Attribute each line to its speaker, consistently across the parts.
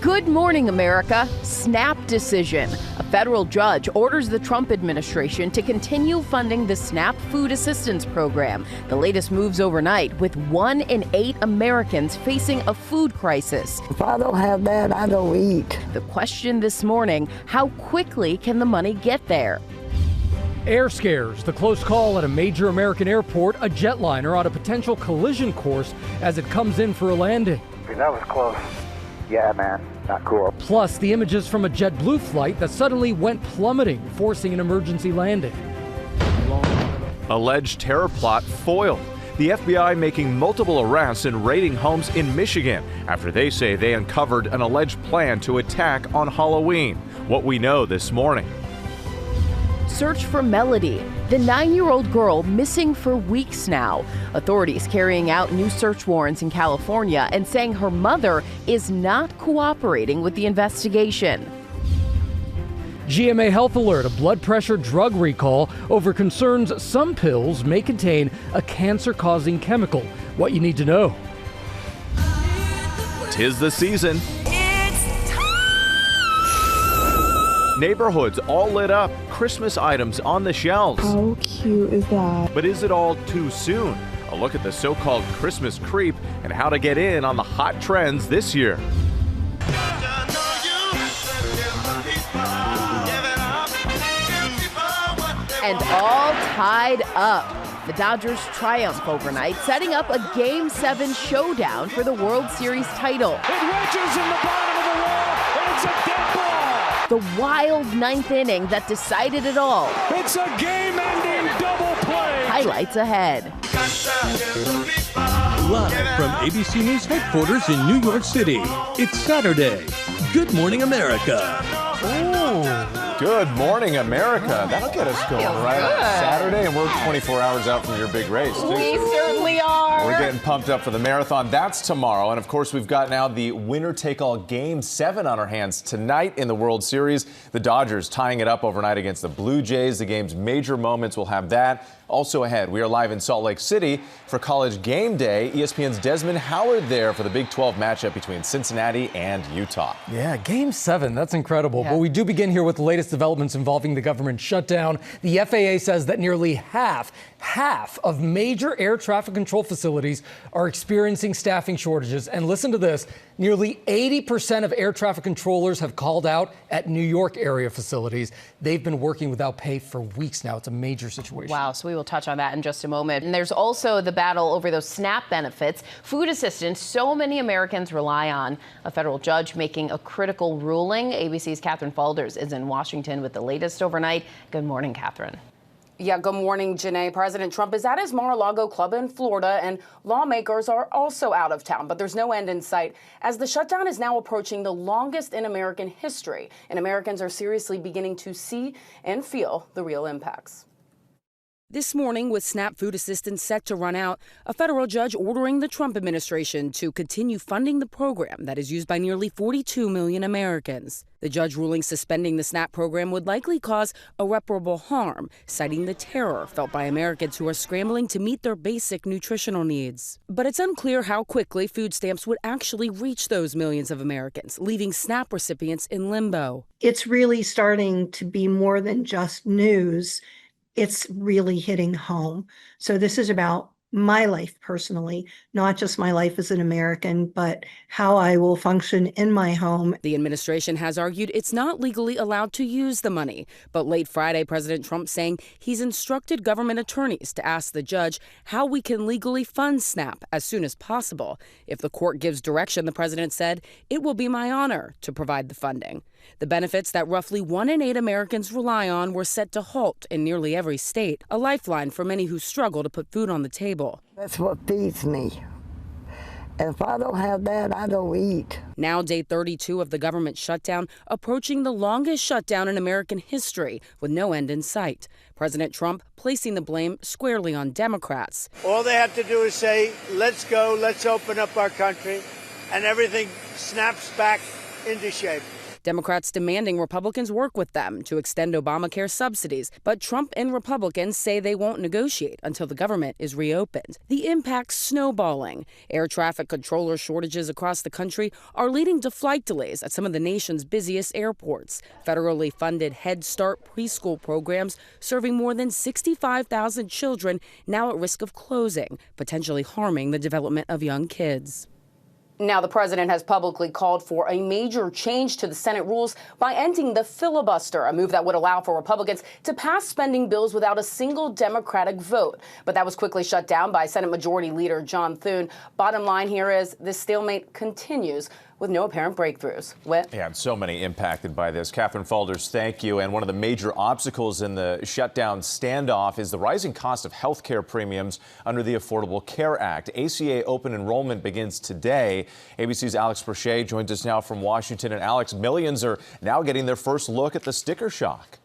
Speaker 1: Good morning, America. SNAP decision. A federal judge orders the Trump administration to continue funding the SNAP food assistance program. The latest moves overnight, with 1 in 8 Americans facing a food crisis.
Speaker 2: If I don't have that, I don't eat.
Speaker 1: The question this morning, how quickly can the money get there?
Speaker 3: Air scares, the close call at a major American airport, a jetliner on a potential collision course as it comes in for a landing.
Speaker 4: That was close. Yeah, man, not cool.
Speaker 3: Plus, the images from a JetBlue flight that suddenly went plummeting, forcing an emergency landing.
Speaker 5: Alleged terror plot foiled. The FBI making multiple arrests and raiding homes in Michigan after they say they uncovered an alleged plan to attack on Halloween. What we know this morning.
Speaker 1: Search for Melody, the 9-year-old girl missing for weeks now. Authorities carrying out new search warrants in California and saying her mother is not cooperating with the investigation.
Speaker 3: GMA Health Alert, a blood pressure drug recall over concerns some pills may contain a cancer-causing chemical. What you need to know.
Speaker 5: 'Tis the season. Neighborhoods all lit up, Christmas items on the shelves.
Speaker 6: How cute is that?
Speaker 5: But is it all too soon? A look at the so-called Christmas creep and how to get in on the hot trends this year.
Speaker 1: And all tied up. The Dodgers triumph overnight, setting up a Game 7 showdown for the World Series title.
Speaker 7: It wedges in the bottom of the wall, and it's a dead ball.
Speaker 1: The wild ninth inning that decided it all.
Speaker 7: It's a game-ending double play.
Speaker 1: Highlights ahead.
Speaker 8: Live from ABC News headquarters in New York City, it's Saturday. Good morning, America.
Speaker 9: Good morning, America. That'll get us going right on Saturday, and we're 24 hours out from your big race, too.
Speaker 1: We certainly are.
Speaker 9: We're getting pumped up for the marathon. That's tomorrow. And, of course, we've got now the winner-take-all Game 7 on our hands tonight in the World Series. The Dodgers tying it up overnight against the Blue Jays. The game's major moments, we'll have that. Also ahead, we are live in Salt Lake City for College Game Day. ESPN's Desmond Howard there for the Big 12 matchup between Cincinnati and Utah.
Speaker 3: Yeah, Game 7, that's incredible. Yeah. But we do begin here with the latest developments involving the government shutdown. The FAA says that nearly half of major air traffic control facilities are experiencing staffing shortages. And listen to this, nearly 80% of air traffic controllers have called out at New York area facilities. They've been working without pay for weeks now. It's a major situation.
Speaker 1: Wow, so we will touch on that in just a moment. And there's also the battle over those SNAP benefits, food assistance so many Americans rely on. A federal judge making a critical ruling. ABC's Catherine Falders is in Washington with the latest overnight. Good morning, Catherine.
Speaker 10: Yeah, good morning, Janae. President Trump is at his Mar-a-Lago club in Florida, and lawmakers are also out of town. But there's no end in sight, as the shutdown is now approaching the longest in American history, and Americans are seriously beginning to see and feel the real impacts. This morning, with SNAP food assistance set to run out, a federal judge ordering the Trump administration to continue funding the program that is used by nearly 42 million Americans. The judge ruling suspending the SNAP program would likely cause irreparable harm, citing the terror felt by Americans who are scrambling to meet their basic nutritional needs. But it's unclear how quickly food stamps would actually reach those millions of Americans, leaving SNAP recipients in limbo.
Speaker 11: It's really starting to be more than just news. It's really hitting home. So this is about my life personally, not just my life as an American, but how I will function in my home.
Speaker 10: The administration has argued it's not legally allowed to use the money. But late Friday, President Trump saying he's instructed government attorneys to ask the judge how we can legally fund SNAP as soon as possible. If the court gives direction, the president said, it will be my honor to provide the funding. The benefits that roughly 1 in 8 Americans rely on were set to halt in nearly every state, a lifeline for many who struggle to put food on the table.
Speaker 2: That's what feeds me. If I don't have that, I don't eat.
Speaker 10: Now, day 32 of the government shutdown, approaching the longest shutdown in American history with no end in sight. President Trump placing the blame squarely on Democrats.
Speaker 12: All they have to do is say, let's go, let's open up our country, and everything snaps back into shape.
Speaker 10: Democrats demanding Republicans work with them to extend Obamacare subsidies. But Trump and Republicans say they won't negotiate until the government is reopened. The impact's snowballing. Air traffic controller shortages across the country are leading to flight delays at some of the nation's busiest airports. Federally funded Head Start preschool programs serving more than 65,000 children now at risk of closing, potentially harming the development of young kids. Now, the president has publicly called for a major change to the Senate rules by ending the filibuster, a move that would allow for Republicans to pass spending bills without a single Democratic vote. But that was quickly shut down by Senate Majority Leader John Thune. Bottom line here is this stalemate continues with no apparent breakthroughs. Whit?
Speaker 9: Yeah, and so many impacted by this. Catherine Falders, thank you. And one of the major obstacles in the shutdown standoff is the rising cost of health care premiums under the Affordable Care Act. ACA open enrollment begins today. ABC's Alex Prochet joins us now from Washington. And Alex, millions are now getting their first look at the sticker shock.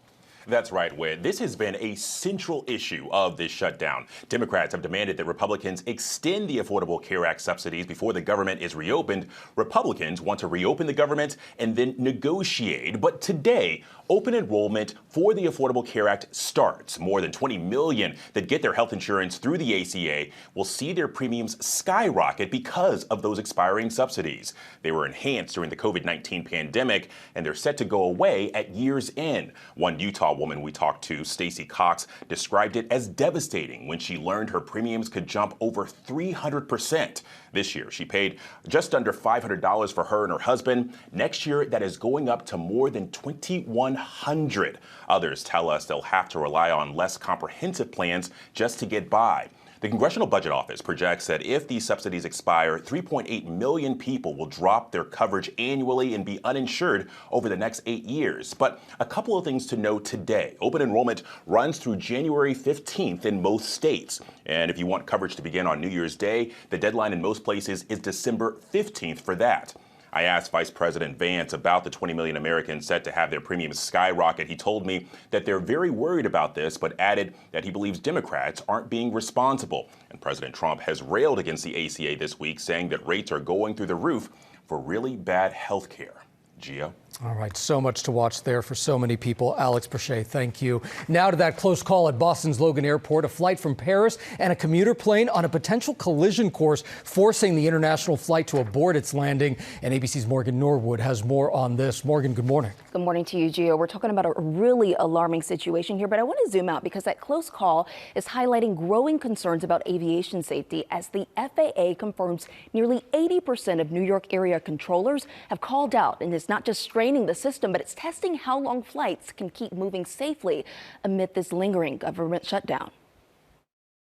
Speaker 13: That's right, Whit. This has been a central issue of this shutdown. Democrats have demanded that Republicans extend the Affordable Care Act subsidies before the government is reopened. Republicans want to reopen the government and then negotiate. But today, open enrollment for the Affordable Care Act starts. More than 20 million that get their health insurance through the ACA will see their premiums skyrocket because of those expiring subsidies. They were enhanced during the COVID-19 pandemic, and they're set to go away at year's end. One Utah woman we talked to, Stacey Cox, described it as devastating when she learned her premiums could jump over 300%. This year, she paid just under $500 for her and her husband. Next year, that is going up to more than $2,100. Others tell us they'll have to rely on less comprehensive plans just to get by. The Congressional Budget Office projects that if these subsidies expire, 3.8 million people will drop their coverage annually and be uninsured over the next 8 years. But a couple of things to know today. Open enrollment runs through January 15th in most states. And if you want coverage to begin on New Year's Day, the deadline in most places is December 15th for that. I asked Vice President Vance about the 20 million Americans set to have their premiums skyrocket. He told me that they're very worried about this, but added that he believes Democrats aren't being responsible. And President Trump has railed against the ACA this week, saying that rates are going through the roof for really bad health care. Gio?
Speaker 3: All right, so much to watch there for so many people. Alex Prochet, thank you. Now to that close call at Boston's Logan Airport, a flight from Paris and a commuter plane on a potential collision course, forcing the international flight to abort its landing. And ABC's Morgan Norwood has more on this. Morgan, good morning.
Speaker 14: Good morning to you, Gio. We're talking about a really alarming situation here, but I want to zoom out because that close call is highlighting growing concerns about aviation safety as the FAA confirms nearly 80% of New York area controllers have called out, and it's not just straight the system, but it's testing how long flights can keep moving safely amid this lingering government shutdown.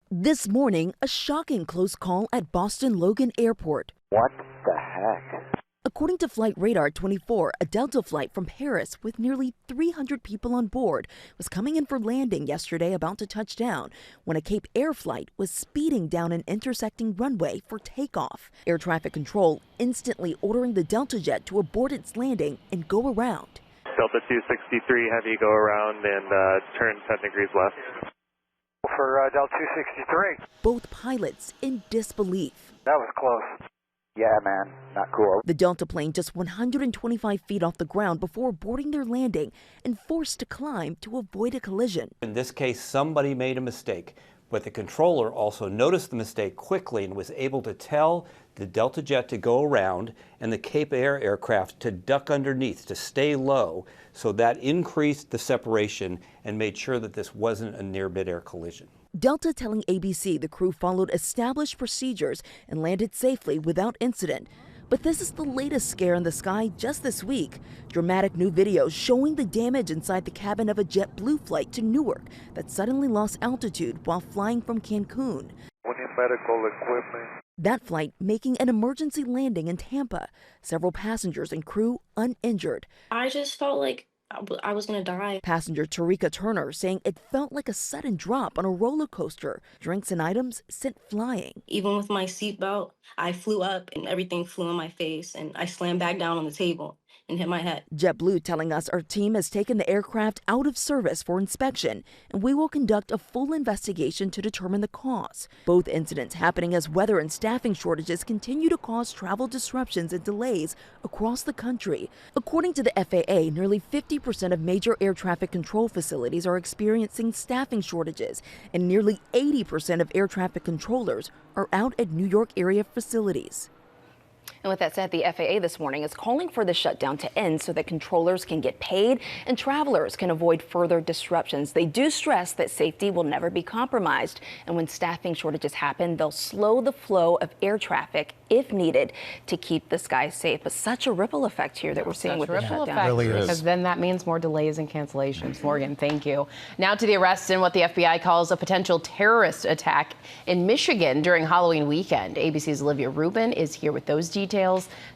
Speaker 15: This morning, a shocking close call at Boston Logan Airport.
Speaker 4: What the heck?
Speaker 15: According to Flight Radar 24, a Delta flight from Paris with nearly 300 people on board was coming in for landing yesterday, about to touch down, when a Cape Air flight was speeding down an intersecting runway for takeoff. Air traffic control instantly ordering the Delta jet to abort its landing and go around.
Speaker 16: Delta 263, have you go around and turn 10 degrees left.
Speaker 4: For Delta 263.
Speaker 15: Both pilots in disbelief.
Speaker 4: That was close. Yeah, man, not cool.
Speaker 15: The Delta plane just 125 feet off the ground before boarding their landing and forced to climb to avoid a collision.
Speaker 17: In this case, somebody made a mistake, but the controller also noticed the mistake quickly and was able to tell the Delta jet to go around and the Cape Air aircraft to duck underneath, to stay low. So that increased the separation and made sure that this wasn't a near mid-air collision.
Speaker 15: Delta telling ABC the crew followed established procedures and landed safely without incident. But this is the latest scare in the sky just this week. Dramatic new videos showing the damage inside the cabin of a JetBlue flight to Newark that suddenly lost altitude while flying from Cancun.
Speaker 16: We need medical equipment.
Speaker 15: That flight making an emergency landing in Tampa. Several passengers and crew uninjured.
Speaker 18: I just felt like I was going to die.
Speaker 15: Passenger Tarika Turner saying it felt like a sudden drop on a roller coaster. Drinks and items sent flying.
Speaker 18: Even with my seatbelt, I flew up and everything flew in my face and I slammed back down on the table. and hit my head.
Speaker 15: JetBlue telling us our team has taken the aircraft out of service for inspection, and we will conduct a full investigation to determine the cause. Both incidents happening as weather and staffing shortages continue to cause travel disruptions and delays across the country. According to the FAA, nearly 50% of major air traffic control facilities are experiencing staffing shortages, and nearly 80% of air traffic controllers are out at New York area facilities.
Speaker 14: And with that said, the FAA this morning is calling for the shutdown to end so that controllers can get paid and travelers can avoid further disruptions. They do stress that safety will never be compromised. And when staffing shortages happen, they'll slow the flow of air traffic if needed to keep the skies safe. But such a ripple effect here that we're seeing with the shutdown.
Speaker 1: Really is. Because then that means more delays and cancellations. Morgan, thank you. Now to the arrest in what the FBI calls a potential terrorist attack in Michigan during Halloween weekend. ABC's Olivia Rubin is here with those details.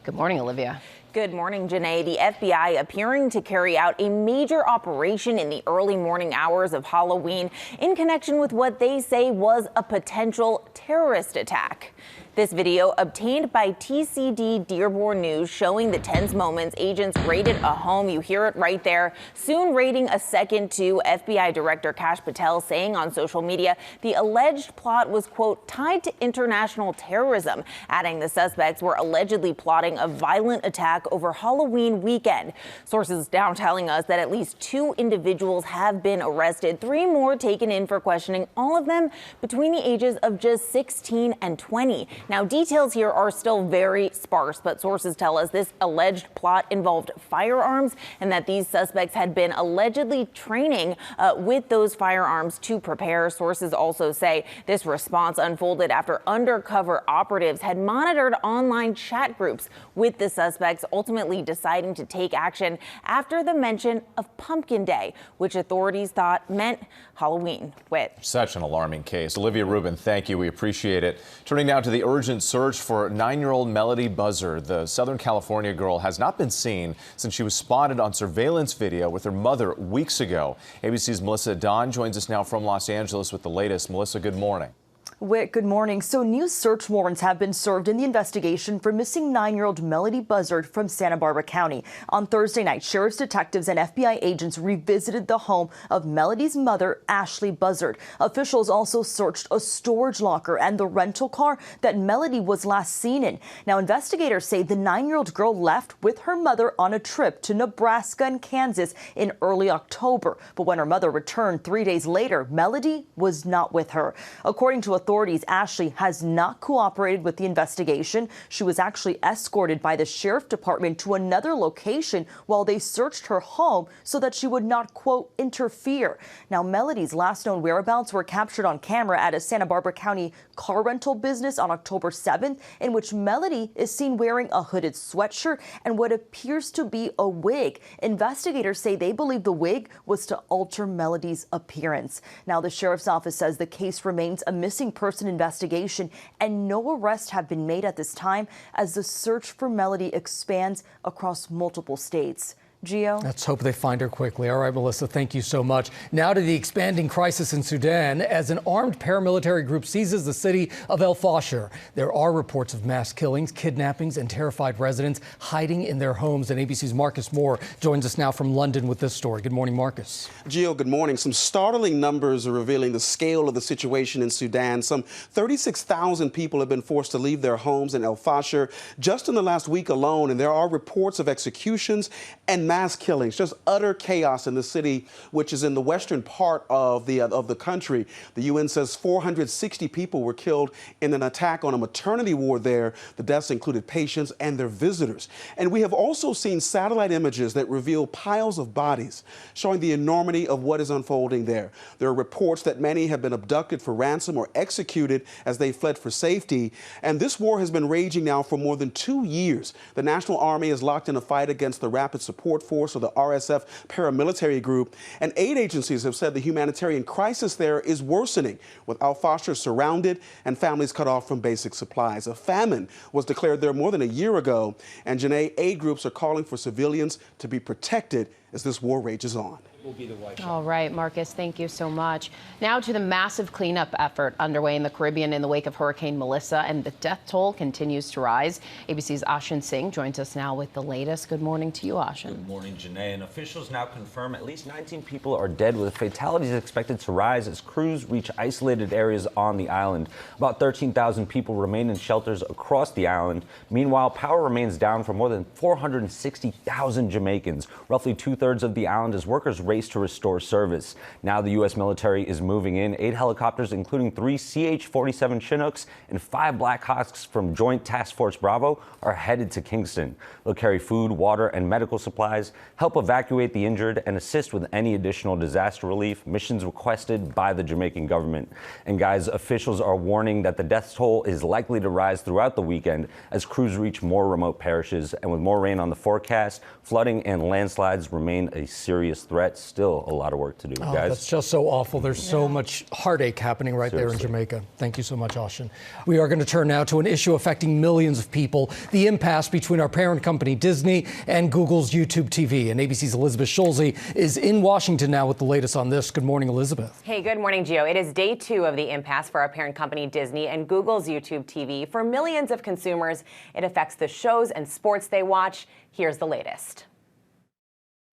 Speaker 1: Good morning, Olivia.
Speaker 19: Good morning, Janae. The FBI appearing to carry out a major operation in the early morning hours of Halloween in connection with what they say was a potential terrorist attack. This video obtained by TCD Dearborn News showing the tense moments agents raided a home. You hear it right there. Soon raiding a second too. FBI Director Kash Patel saying on social media the alleged plot was, quote, tied to international terrorism, adding the suspects were allegedly plotting a violent attack over Halloween weekend. Sources now telling us that at least 2 individuals have been arrested, 3 more taken in for questioning, all of them between the ages of just 16 and 20. Now, details here are still very sparse, but sources tell us this alleged plot involved firearms and that these suspects had been allegedly training with those firearms to prepare. Sources also say this response unfolded after undercover operatives had monitored online chat groups with the suspects, ultimately deciding to take action after the mention of Pumpkin Day, which authorities thought meant Halloween.
Speaker 9: Such an alarming case. Olivia Rubin, thank you. We appreciate it. Turning now to the urgent search for 9-year-old Melody Buzzard. The Southern California girl has not been seen since she was spotted on surveillance video with her mother weeks ago. ABC's Melissa Don joins us now from Los Angeles with the latest. Melissa, good morning.
Speaker 20: Whit, good morning. So new search warrants have been served in the investigation for missing 9-year-old Melody Buzzard from Santa Barbara County. On Thursday night, sheriff's detectives and FBI agents revisited the home of Melody's mother, Ashley Buzzard. Officials also searched a storage locker and the rental car that Melody was last seen in. Now, investigators say the 9-year-old girl left with her mother on a trip to Nebraska and Kansas in early October. But when her mother returned 3 days later, Melody was not with her. According to authorities, Ashley has not cooperated with the investigation. She was actually escorted by the sheriff department to another location while they searched her home so that she would not, quote, interfere. Now, Melody's last known whereabouts were captured on camera at a Santa Barbara County car rental business on October 7th, in which Melody is seen wearing a hooded sweatshirt and what appears to be a wig. Investigators say they believe the wig was to alter Melody's appearance. Now, the sheriff's office says the case remains a missing person investigation and no arrests have been made at this time as the search for Melody expands across multiple states. Gio?
Speaker 3: Let's hope they find her quickly. All right, Melissa, thank you so much. Now to the expanding crisis in Sudan as an armed paramilitary group seizes the city of El Fasher. There are reports of mass killings, kidnappings, and terrified residents hiding in their homes. And ABC's Marcus Moore joins us now from London with this story. Good morning, Marcus.
Speaker 21: Gio, good morning. Some startling numbers are revealing the scale of the situation in Sudan. Some 36,000 people have been forced to leave their homes in El Fasher just in the last week alone. And there are reports of executions and mass killings, just utter chaos in the city, which is in the western part of the country. The UN says 460 people were killed in an attack on a maternity ward there. The deaths included patients and their visitors. And we have also seen satellite images that reveal piles of bodies, showing the enormity of what is unfolding there. There are reports that many have been abducted for ransom or executed as they fled for safety. And this war has been raging now for more than 2 years. The National Army is locked in a fight against the Rapid Support Force, or the RSF paramilitary group, and aid agencies have said the humanitarian crisis there is worsening, with Al Fasher surrounded and families cut off from basic supplies. A famine was declared there more than a year ago, and Janae, aid groups are calling for civilians to be protected as this war rages on.
Speaker 6: will be the white shot.
Speaker 1: All right, Marcus, thank you so much. Now to the massive cleanup effort underway in the Caribbean in the wake of Hurricane Melissa, and the death toll continues to rise. ABC's Ashin Singh joins us now with the latest. Good morning to you, Ashin.
Speaker 22: Good morning, Janae. And officials now confirm at least 19 people are dead, with fatalities expected to rise as crews reach isolated areas on the island. About 13,000 people remain in shelters across the island. Meanwhile, power remains down for more than 460,000 Jamaicans. Roughly two-thirds of the island as workers race to restore service. Now the U.S. military is moving in. 8 helicopters, including 3 CH-47 Chinooks and 5 Black Hawks from Joint Task Force Bravo, are headed to Kingston. They'll carry food, water, and medical supplies, help evacuate the injured, and assist with any additional disaster relief missions requested by the Jamaican government. And guys, officials are warning that the death toll is likely to rise throughout the weekend as crews reach more remote parishes. And with more rain on the forecast, flooding and landslides remain a serious threat. Still a lot of work to do, guys.
Speaker 3: That's just so awful. There's so much heartache happening right there in Jamaica. Thank you so much, Ashin. We are going to turn now to an issue affecting millions of people, the impasse between our parent company Disney and Google's YouTube TV. And ABC's Elizabeth Schulze is in Washington now with the latest on this. Good morning, Elizabeth.
Speaker 23: Hey, good morning, Gio. It is day 2 of the impasse for our parent company Disney and Google's YouTube TV. For millions of consumers, it affects the shows and sports they watch. Here's the latest.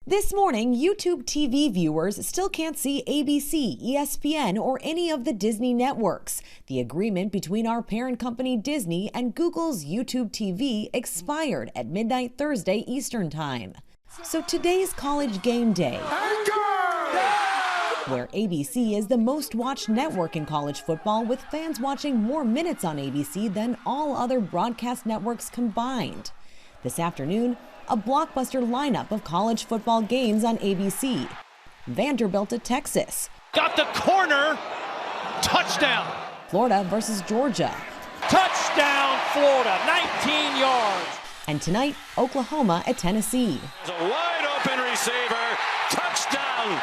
Speaker 24: This morning, YouTube TV viewers still can't see ABC, ESPN, or any of the Disney networks. The agreement between our parent company Disney and Google's YouTube TV expired at midnight Thursday Eastern Time. So today's College Game Day, where ABC is the most watched network in college football, with fans watching more minutes on ABC than all other broadcast networks combined. This afternoon, a blockbuster lineup of college football games on ABC. Vanderbilt at Texas.
Speaker 7: Got the corner. Touchdown.
Speaker 24: Florida versus Georgia.
Speaker 7: Touchdown, Florida. 19 yards.
Speaker 24: And tonight, Oklahoma at Tennessee.
Speaker 7: A wide open receiver. Touchdown,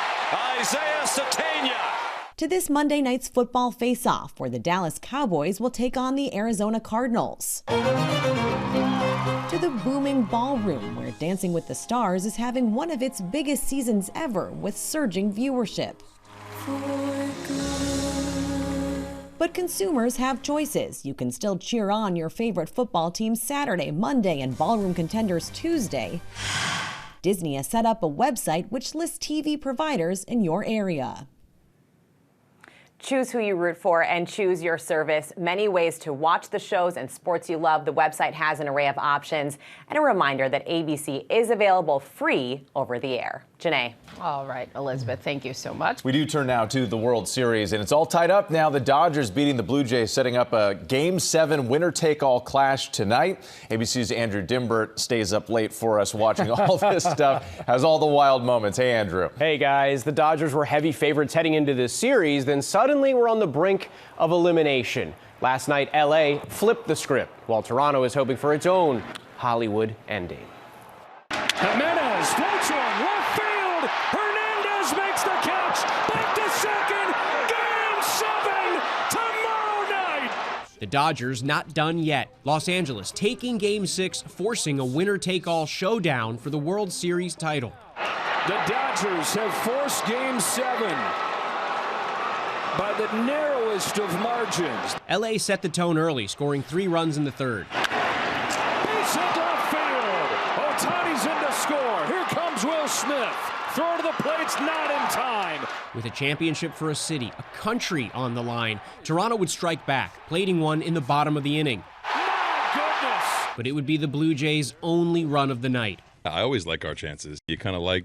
Speaker 7: Isaiah Satania.
Speaker 24: To this Monday night's football face-off, where the Dallas Cowboys will take on the Arizona Cardinals. To the booming ballroom, where Dancing with the Stars is having one of its biggest seasons ever, with surging viewership. But consumers have choices. You can still cheer on your favorite football team Saturday, Monday, and ballroom contenders Tuesday. Disney has set up a website which lists TV providers in your area.
Speaker 23: Choose who you root for and choose your service. Many ways to watch the shows and sports you love. The website has an array of options. And a reminder that ABC is available free over the air. Janae.
Speaker 1: All right, Elizabeth, thank you so much.
Speaker 9: We do turn now to the World Series, and it's all tied up now. The Dodgers beating the Blue Jays, setting up a Game 7 winner-take-all clash tonight. ABC's Andrew Dimbert stays up late for us watching all this stuff, has all the wild moments. Hey, Andrew.
Speaker 25: Hey, guys. The Dodgers were heavy favorites heading into this series, then suddenly we're on the brink of elimination. Last night, L.A. flipped the script, while Toronto is hoping for its own Hollywood ending.
Speaker 7: Jimenez floats one, left field. Hernandez makes the catch. Back to second. Game 7 tomorrow night.
Speaker 26: The Dodgers not done yet. Los Angeles taking Game 6, forcing a winner-take-all showdown for the World Series title.
Speaker 7: The Dodgers have forced Game 7 by the narrowest of margins.
Speaker 26: LA set the tone early, scoring 3 runs in the third.
Speaker 7: Base hit left field. Ohtani's in to score. Here comes Will Smith. Throw to the plate's not in time.
Speaker 26: With a championship for a city, a country on the line, Toronto would strike back, plating one in the bottom of the inning.
Speaker 7: My goodness.
Speaker 26: But it would be the Blue Jays' only run of the night.
Speaker 27: I always like our chances. You kind of like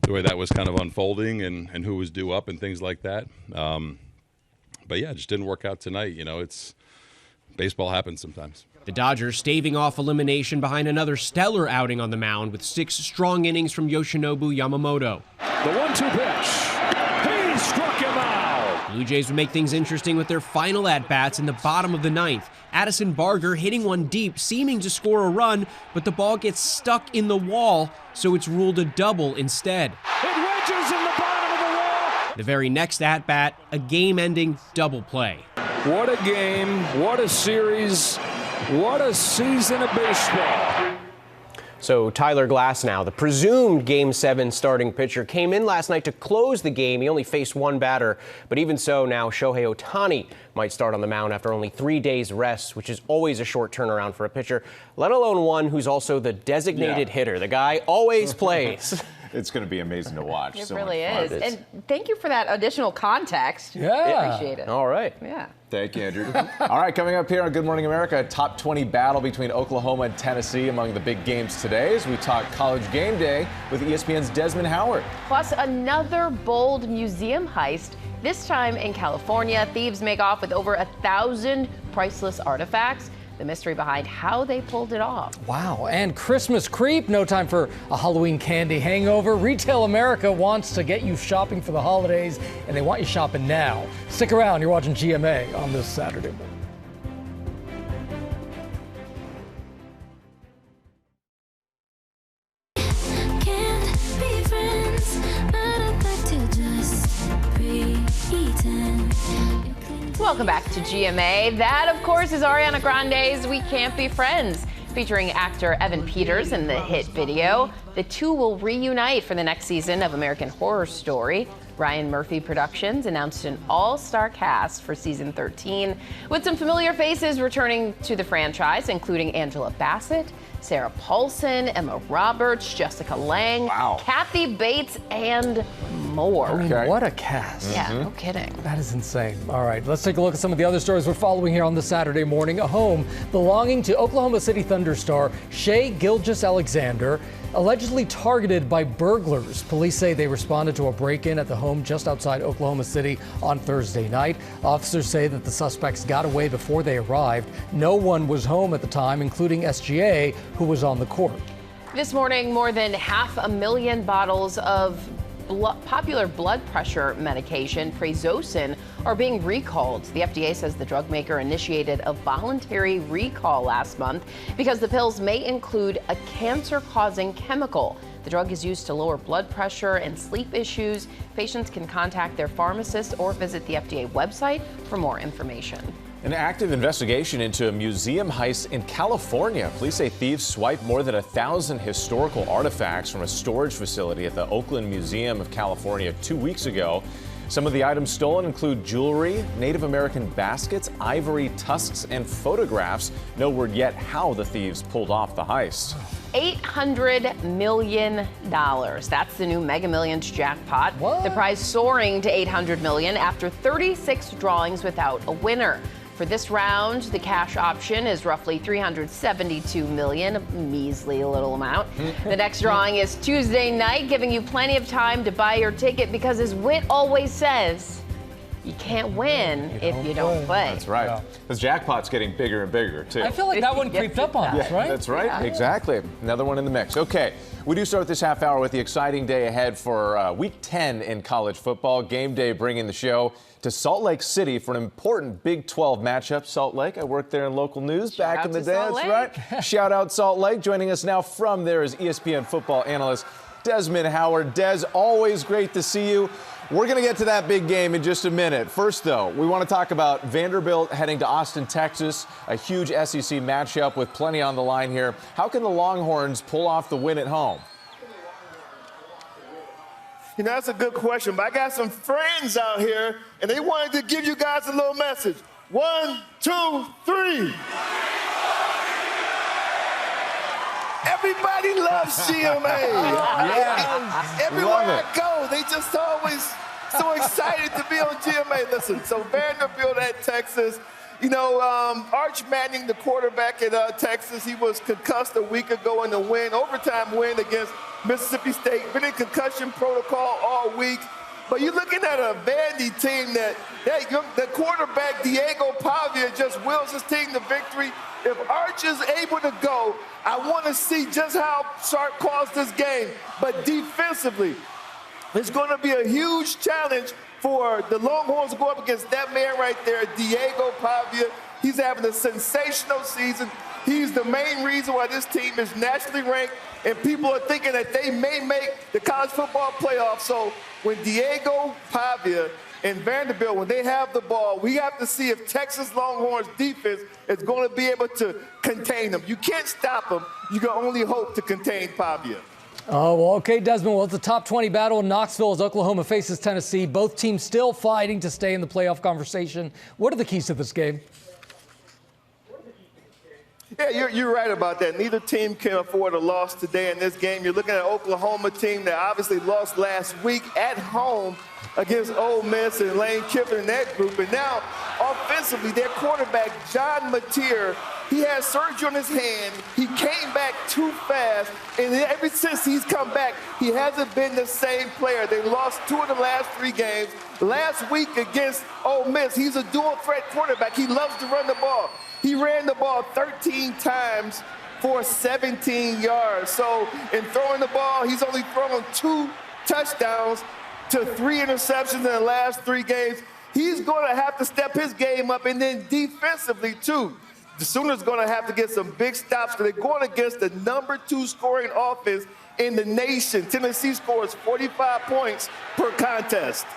Speaker 27: the way that was kind of unfolding and who was due up and things like that. But yeah, it just didn't work out tonight. You know, it's baseball happens sometimes.
Speaker 26: The Dodgers staving off elimination behind another stellar outing on the mound with 6 strong innings from Yoshinobu Yamamoto.
Speaker 7: The 1-2 pitch. He struck him out.
Speaker 26: Blue Jays would make things interesting with their final at-bats in the bottom of the 9th. Addison Barger hitting one deep, seeming to score a run, but the ball gets stuck in the wall, so it's ruled a double instead.
Speaker 7: It wedges in the bottom of the wall.
Speaker 26: The very next at-bat, a game-ending double play.
Speaker 7: What a game, what a series, what a season of baseball.
Speaker 25: So Tyler Glasnow, the presumed Game 7 starting pitcher, came in last night to close the game. He only faced one batter, but even so, now Shohei Ohtani might start on the mound after only 3 days rest, which is always a short turnaround for a pitcher, let alone one who's also the designated hitter. The guy always plays.
Speaker 9: It's going to be amazing to watch.
Speaker 1: It
Speaker 9: So
Speaker 1: really
Speaker 9: much
Speaker 1: is.
Speaker 9: fun.
Speaker 1: And thank you for that additional context.
Speaker 3: Yeah.
Speaker 1: Appreciate it.
Speaker 25: All right.
Speaker 1: Yeah.
Speaker 9: Thank you, Andrew. All right, coming up here on Good Morning America, a top 20 battle between Oklahoma and Tennessee among the big games today as we talk college game day with ESPN's Desmond Howard.
Speaker 1: Plus, another bold museum heist, this time in California. Thieves make off with over 1,000 priceless artifacts. The mystery behind how they pulled it off.
Speaker 3: Wow. And Christmas creep. No time for a Halloween candy hangover. Retail America wants to get you shopping for the holidays, and they want you shopping now. Stick around. You're watching GMA on this Saturday morning.
Speaker 1: Welcome back to GMA. That, of course, is Ariana Grande's We Can't Be Friends, featuring actor Evan Peters in the hit video. The two will reunite for the next season of American Horror Story. Ryan Murphy Productions announced an all-star cast for season 13, with some familiar faces returning to the franchise, including Angela Bassett, Sarah Paulson, Emma Roberts, Jessica Lange, Kathy Bates, and more.
Speaker 3: I mean, what a cast.
Speaker 1: Yeah, no kidding.
Speaker 3: That is insane. All right, let's take a look at some of the other stories we're following here on this Saturday morning. A home belonging to Oklahoma City Thunder star Shai Gilgeous-Alexander, allegedly targeted by burglars. Police say they responded to a break-in at the home just outside Oklahoma City on Thursday night. Officers say that the suspects got away before they arrived. No one was home at the time, including SGA, who was on the court.
Speaker 1: This morning, more than 500,000 bottles of popular blood pressure medication, Prazosin, are being recalled. The FDA says the drug maker initiated a voluntary recall last month because the pills may include a cancer-causing chemical. The drug is used to lower blood pressure and sleep issues. Patients can contact their pharmacist or visit the FDA website for more information.
Speaker 9: An active investigation into a museum heist in California. Police say thieves swiped more than 1,000 historical artifacts from a storage facility at the Oakland Museum of California 2 weeks ago. Some of the items stolen include jewelry, Native American baskets, ivory tusks, and photographs. No word yet how the thieves pulled off the heist.
Speaker 1: $800 million. That's the new Mega Millions jackpot.
Speaker 3: What?
Speaker 1: The prize soaring to $800 million after 36 drawings without a winner. For this round, the cash option is roughly $372 million, a measly little amount. The next drawing is Tuesday night, giving you plenty of time to buy your ticket because, as Whit always says, you can't win if you don't play.
Speaker 9: That's right. This jackpot's getting bigger and bigger, too.
Speaker 3: I feel like that one creeped up on us, right?
Speaker 9: That's right.
Speaker 1: Yeah.
Speaker 9: Exactly. Another one in the mix. Okay. We do start this half hour with the exciting day ahead for Week 10 in college football. Game day bringing the show to Salt Lake City for an important Big 12 matchup. Salt Lake, I worked there in local news back in the day. That's right. Shout out Salt Lake. Joining us now from there is ESPN football analyst Desmond Howard. Des, always great to see you. We're going to get to that big game in just a minute. First, though, we want to talk about Vanderbilt heading to Austin, Texas, a huge SEC matchup with plenty on the line here. How can the Longhorns pull off the win at home?
Speaker 2: You know, that's a good question, but I got some friends out here, and they wanted to give you guys a little message. 1, 2, 3. Everybody loves GMA. Everywhere I go, they just always so excited to be on GMA. Listen, so Vanderbilt at Texas. You know, Arch Manning, the quarterback at Texas, he was concussed a week ago in the overtime win against Mississippi State. Been in concussion protocol all week. But you're looking at a Vandy team that the quarterback, Diego Pavia, just wills his team to victory. If Arch is able to go, I want to see just how Sark calls this game. But defensively, it's going to be a huge challenge for the Longhorns to go up against that man right there, Diego Pavia. He's having a sensational season. He's the main reason why this team is nationally ranked, and people are thinking that they may make the college football playoff. So when Diego Pavia And Vanderbilt, when they have the ball, we have to see if Texas Longhorns defense is going to be able to contain them. You can't stop them. You can only hope to contain Pavia.
Speaker 3: Oh, well, okay, Desmond. Well, it's a top 20 battle in Knoxville as Oklahoma faces Tennessee. Both teams still fighting to stay in the playoff conversation. What are the keys to this game?
Speaker 2: Yeah, you're right about that. Neither team can afford a loss today in this game. You're looking at an Oklahoma team that obviously lost last week at home against Ole Miss and Lane Kiffin and that group. And now, offensively, their quarterback, John Mateer, he had surgery on his hand. He came back too fast. And ever since he's come back, he hasn't been the same player. They lost 2 of the last 3 games. Last week against Ole Miss, he's a dual threat quarterback. He loves to run the ball. He ran the ball 13 times for 17 yards. So in throwing the ball, he's only thrown 2 touchdowns to 3 interceptions in the last 3 games. He's going to have to step his game up, and then defensively, too. The Sooners going to have to get some big stops because they're going against the number 2 scoring offense in the nation. Tennessee scores 45 points per contest.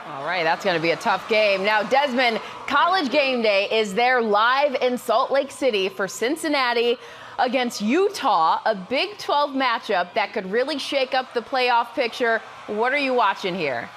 Speaker 1: All right, that's going to be a tough game. Now, Desmond, College Game Day is there live in Salt Lake City for Cincinnati against Utah, a Big 12 matchup that could really shake up the playoff picture. What are you watching here?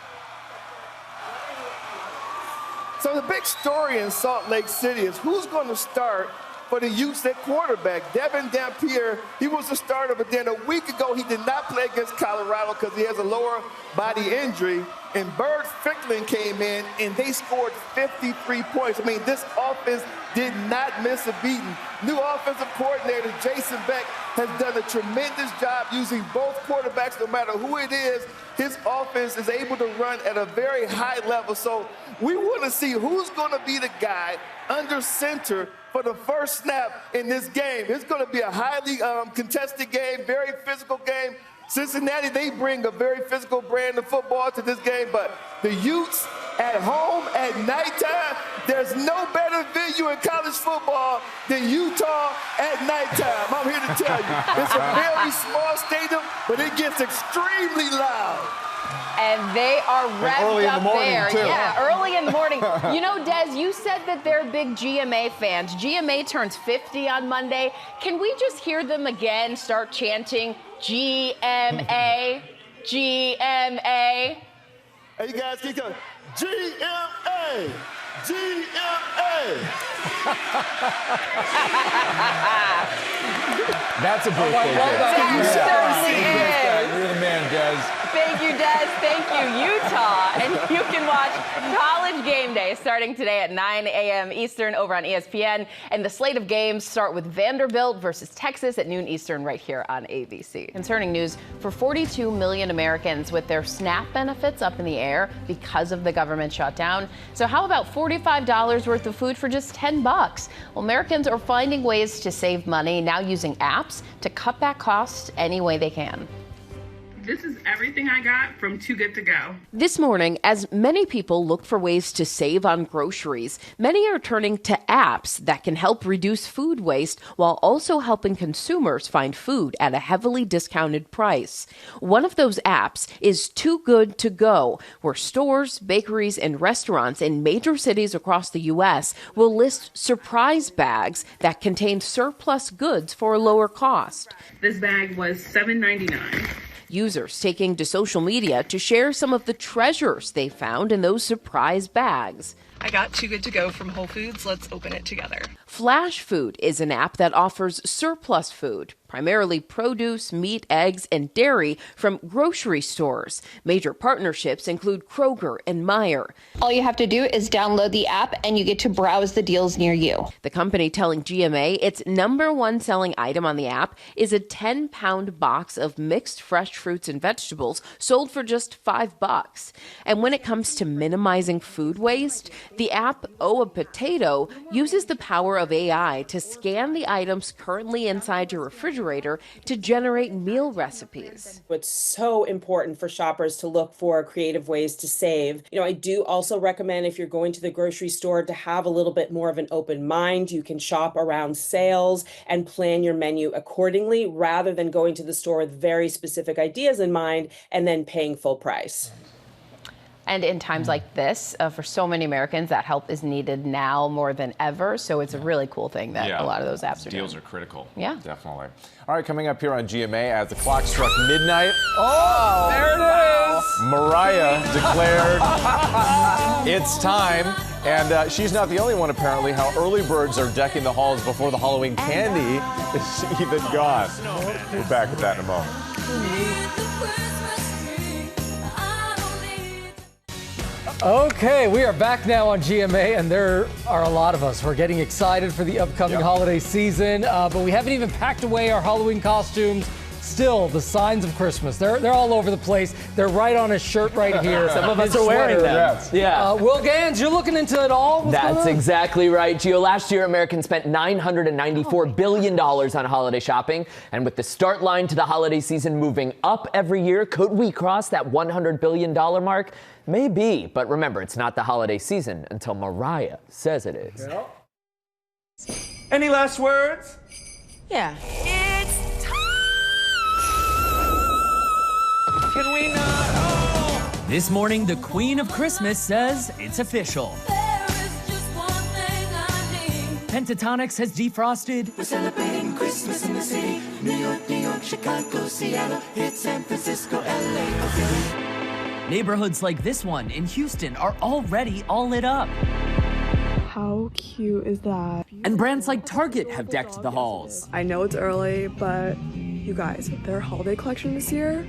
Speaker 2: So the big story in Salt Lake City is who's going to start for the Utes at quarterback. Devin Dampier, he was the starter, but then a week ago he did not play against Colorado because he has a lower body injury. And Bird Ficklin came in, and they scored 53 points. I mean, this offense did not miss a beating. New offensive coordinator Jason Beck has done a tremendous job using both quarterbacks. No matter who it is, his offense is able to run at a very high level. So we want to see who's going to be the guy under center for the first snap in this game. It's going to be a highly contested game, very physical game. Cincinnati, they bring a very physical brand of football to this game, but the Utes at home at nighttime, there's no better venue in college football than Utah at nighttime. I'm here to tell you. It's a very small stadium, but it gets extremely loud.
Speaker 1: And they are revved up there.
Speaker 2: Too.
Speaker 1: Yeah, early in the morning. You know, Des, you said that they're big GMA fans. GMA turns 50 on Monday. Can we just hear them again start chanting GMA, GMA?
Speaker 2: Hey, you guys keep going. GMA, GMA.
Speaker 9: That's a birthday gift. You're the man, Des.
Speaker 1: Thank you, Des. Thank you, Utah. And you can watch College Game Day starting today at 9 a.m. Eastern over on ESPN. And the slate of games start with Vanderbilt versus Texas at noon Eastern right here on ABC. Concerning news for 42 million Americans with their SNAP benefits up in the air because of the government shutdown. So how about $45 worth of food for just $10? Well, Americans are finding ways to save money, now using apps to cut back costs any way they can.
Speaker 5: This is everything I got from Too Good To Go.
Speaker 1: This morning, as many people look for ways to save on groceries, many are turning to apps that can help reduce food waste while also helping consumers find food at a heavily discounted price. One of those apps is Too Good To Go, where stores, bakeries, and restaurants in major cities across the U.S. will list surprise bags that contain surplus goods for a lower cost.
Speaker 5: This bag was $7.99.
Speaker 1: Users taking to social media to share some of the treasures they found in those surprise bags.
Speaker 6: I got Too Good To Go from Whole Foods. Let's open it together.
Speaker 1: Flash Food is an app that offers surplus food, primarily produce, meat, eggs, and dairy from grocery stores. Major partnerships include Kroger and Meijer.
Speaker 8: All you have to do is download the app and you get to browse the deals near you.
Speaker 1: The company telling GMA its #1 selling item on the app is a 10-pound box of mixed fresh fruits and vegetables sold for just $5. And when it comes to minimizing food waste, the app Oh a Potato uses the power of AI to scan the items currently inside your refrigerator to generate meal recipes.
Speaker 10: It's so important for shoppers to look for creative ways to save. I do also recommend if you're going to the grocery store to have a little bit more of an open mind. You can shop around sales and plan your menu accordingly rather than going to the store with very specific ideas in mind and then paying full price.
Speaker 1: And in times like this, for so many Americans, that help is needed now more than ever. So it's a really cool thing that a lot of those apps are doing.
Speaker 9: Deals are critical.
Speaker 1: Yeah.
Speaker 9: Definitely. All right, coming up here on GMA, as the clock struck midnight.
Speaker 3: Oh, there it is.
Speaker 9: Mariah declared it's time. And she's not the only one, apparently, how early birds are decking the halls before the Halloween candy is even gone. We're back with that in a moment.
Speaker 3: Okay, we are back now on GMA, and there are a lot of us. We're getting excited for the upcoming holiday season, but we haven't even packed away our Halloween costumes. Still, the signs of Christmas, they're all over the place. They're right on his shirt right here.
Speaker 4: Some of us are wearing them.
Speaker 3: Yes.
Speaker 4: Yeah.
Speaker 3: Will Gans, you're looking into it all?
Speaker 4: That's exactly right, Gio. Last year, Americans spent $994 billion on holiday shopping. And with the start line to the holiday season moving up every year, could we cross that $100 billion mark? Maybe. But remember, it's not the holiday season until Mariah says it is.
Speaker 11: Yeah. Any last words?
Speaker 12: Yeah.
Speaker 11: It's time! Can we not? Oh!
Speaker 13: This morning, the Queen of Christmas says it's official. Pentatonix has defrosted.
Speaker 11: We're celebrating Christmas in the city. New York, Chicago, Seattle, hit San Francisco, LA.
Speaker 13: Neighborhoods like this one in Houston are already all lit up.
Speaker 16: How cute is that?
Speaker 13: And brands like Target have decked the halls.
Speaker 16: I know it's early, but you guys, their holiday collection this year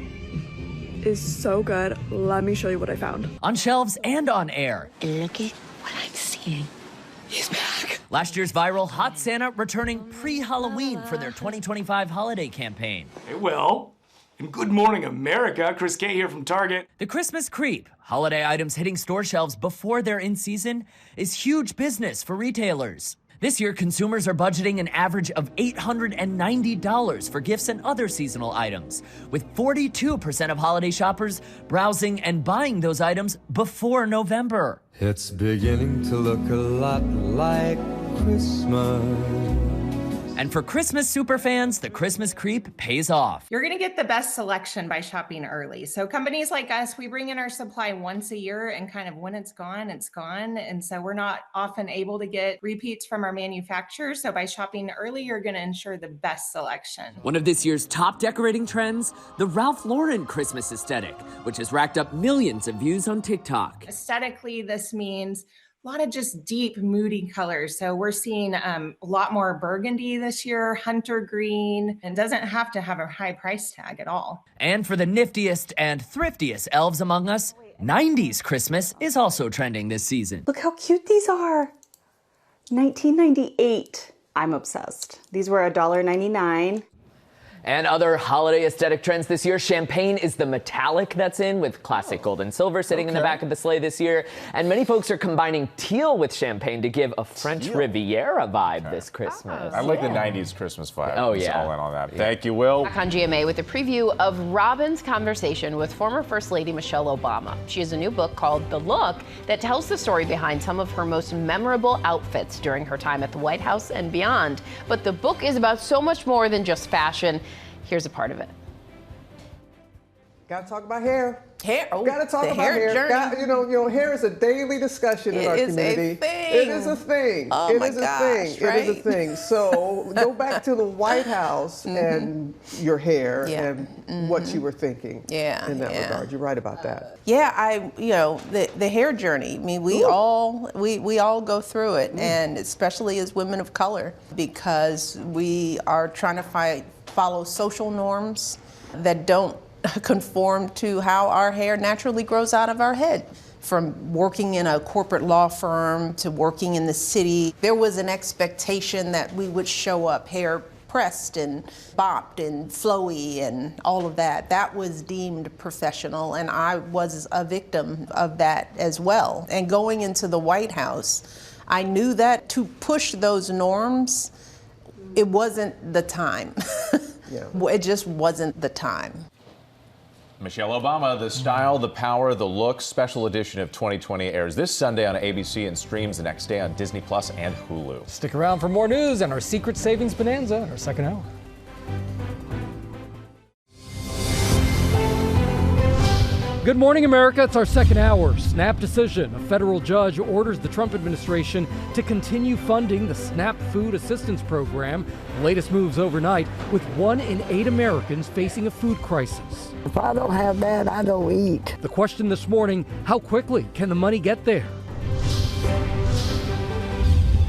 Speaker 16: is so good. Let me show you what I found.
Speaker 13: On shelves and on air.
Speaker 12: Look at what I'm seeing. He's back.
Speaker 13: Last year's viral Hot Santa returning pre-Halloween for their 2025 holiday campaign.
Speaker 11: Hey, Will. And good morning, America. Chris K here from Target.
Speaker 13: The Christmas creep, holiday items hitting store shelves before they're in season, is huge business for retailers. This year, consumers are budgeting an average of $890 for gifts and other seasonal items, with 42% of holiday shoppers browsing and buying those items before November.
Speaker 17: It's beginning to look a lot like Christmas.
Speaker 13: And for Christmas superfans, the Christmas creep pays off.
Speaker 18: You're going to get the best selection by shopping early. So companies like us, we bring in our supply once a year, and kind of when it's gone, it's gone. And so we're not often able to get repeats from our manufacturers. So by shopping early, you're going to ensure the best selection.
Speaker 13: One of this year's top decorating trends, the Ralph Lauren Christmas aesthetic, which has racked up millions of views on TikTok.
Speaker 18: Aesthetically, this means a lot of just deep, moody colors. So we're seeing a lot more burgundy this year, hunter green, and doesn't have to have a high price tag at all.
Speaker 13: And for the niftiest and thriftiest elves among us, 90s Christmas is also trending this season.
Speaker 28: Look how cute these are. 1998. I'm obsessed. These were $1.99.
Speaker 4: And other holiday aesthetic trends this year, champagne is the metallic that's in, with classic gold and silver sitting in the back of the sleigh this year. And many folks are combining teal with champagne to give a French Riviera vibe this Christmas.
Speaker 9: I like the 90s Christmas vibe.
Speaker 4: Oh,
Speaker 9: Just
Speaker 4: yeah.
Speaker 9: all in on that. Thank you, Will.
Speaker 1: Back on GMA with a preview of Robin's conversation with former First Lady Michelle Obama. She has a new book called The Look that tells the story behind some of her most memorable outfits during her time at the White House and beyond. But the book is about so much more than just fashion. Here's a part of it.
Speaker 29: Got to talk about hair.
Speaker 12: Hair. Oh,
Speaker 29: got to talk
Speaker 12: the
Speaker 29: about
Speaker 12: hair journey.
Speaker 29: You know, hair is a daily discussion in our community. It is a thing.
Speaker 12: Oh
Speaker 29: it
Speaker 12: my
Speaker 29: is a
Speaker 12: gosh,
Speaker 29: thing.
Speaker 12: right?
Speaker 29: It is a thing. So go back to the White House and your hair and what you were thinking. In that regard, you're right about that.
Speaker 12: Yeah, the hair journey. I mean, we all go through it, and especially as women of color, because we are trying to follow social norms that don't conform to how our hair naturally grows out of our head. From working in a corporate law firm to working in the city, there was an expectation that we would show up hair pressed and bopped and flowy and all of that. That was deemed professional, and I was a victim of that as well. And going into the White House, I knew that to push those norms, it wasn't the time. It just wasn't the time.
Speaker 9: Michelle Obama, The Style, the Power, the Look, special edition of 2020 airs this Sunday on ABC and streams the next day on Disney Plus and Hulu.
Speaker 3: Stick around for more news and our secret savings bonanza in our second hour. Good morning, America. It's our second hour. Snap decision. A federal judge orders the Trump administration to continue funding the SNAP food assistance program. The latest moves overnight, with 1 in 8 Americans facing a food crisis.
Speaker 14: If I don't have that, I don't eat.
Speaker 3: The question this morning, how quickly can the money get there?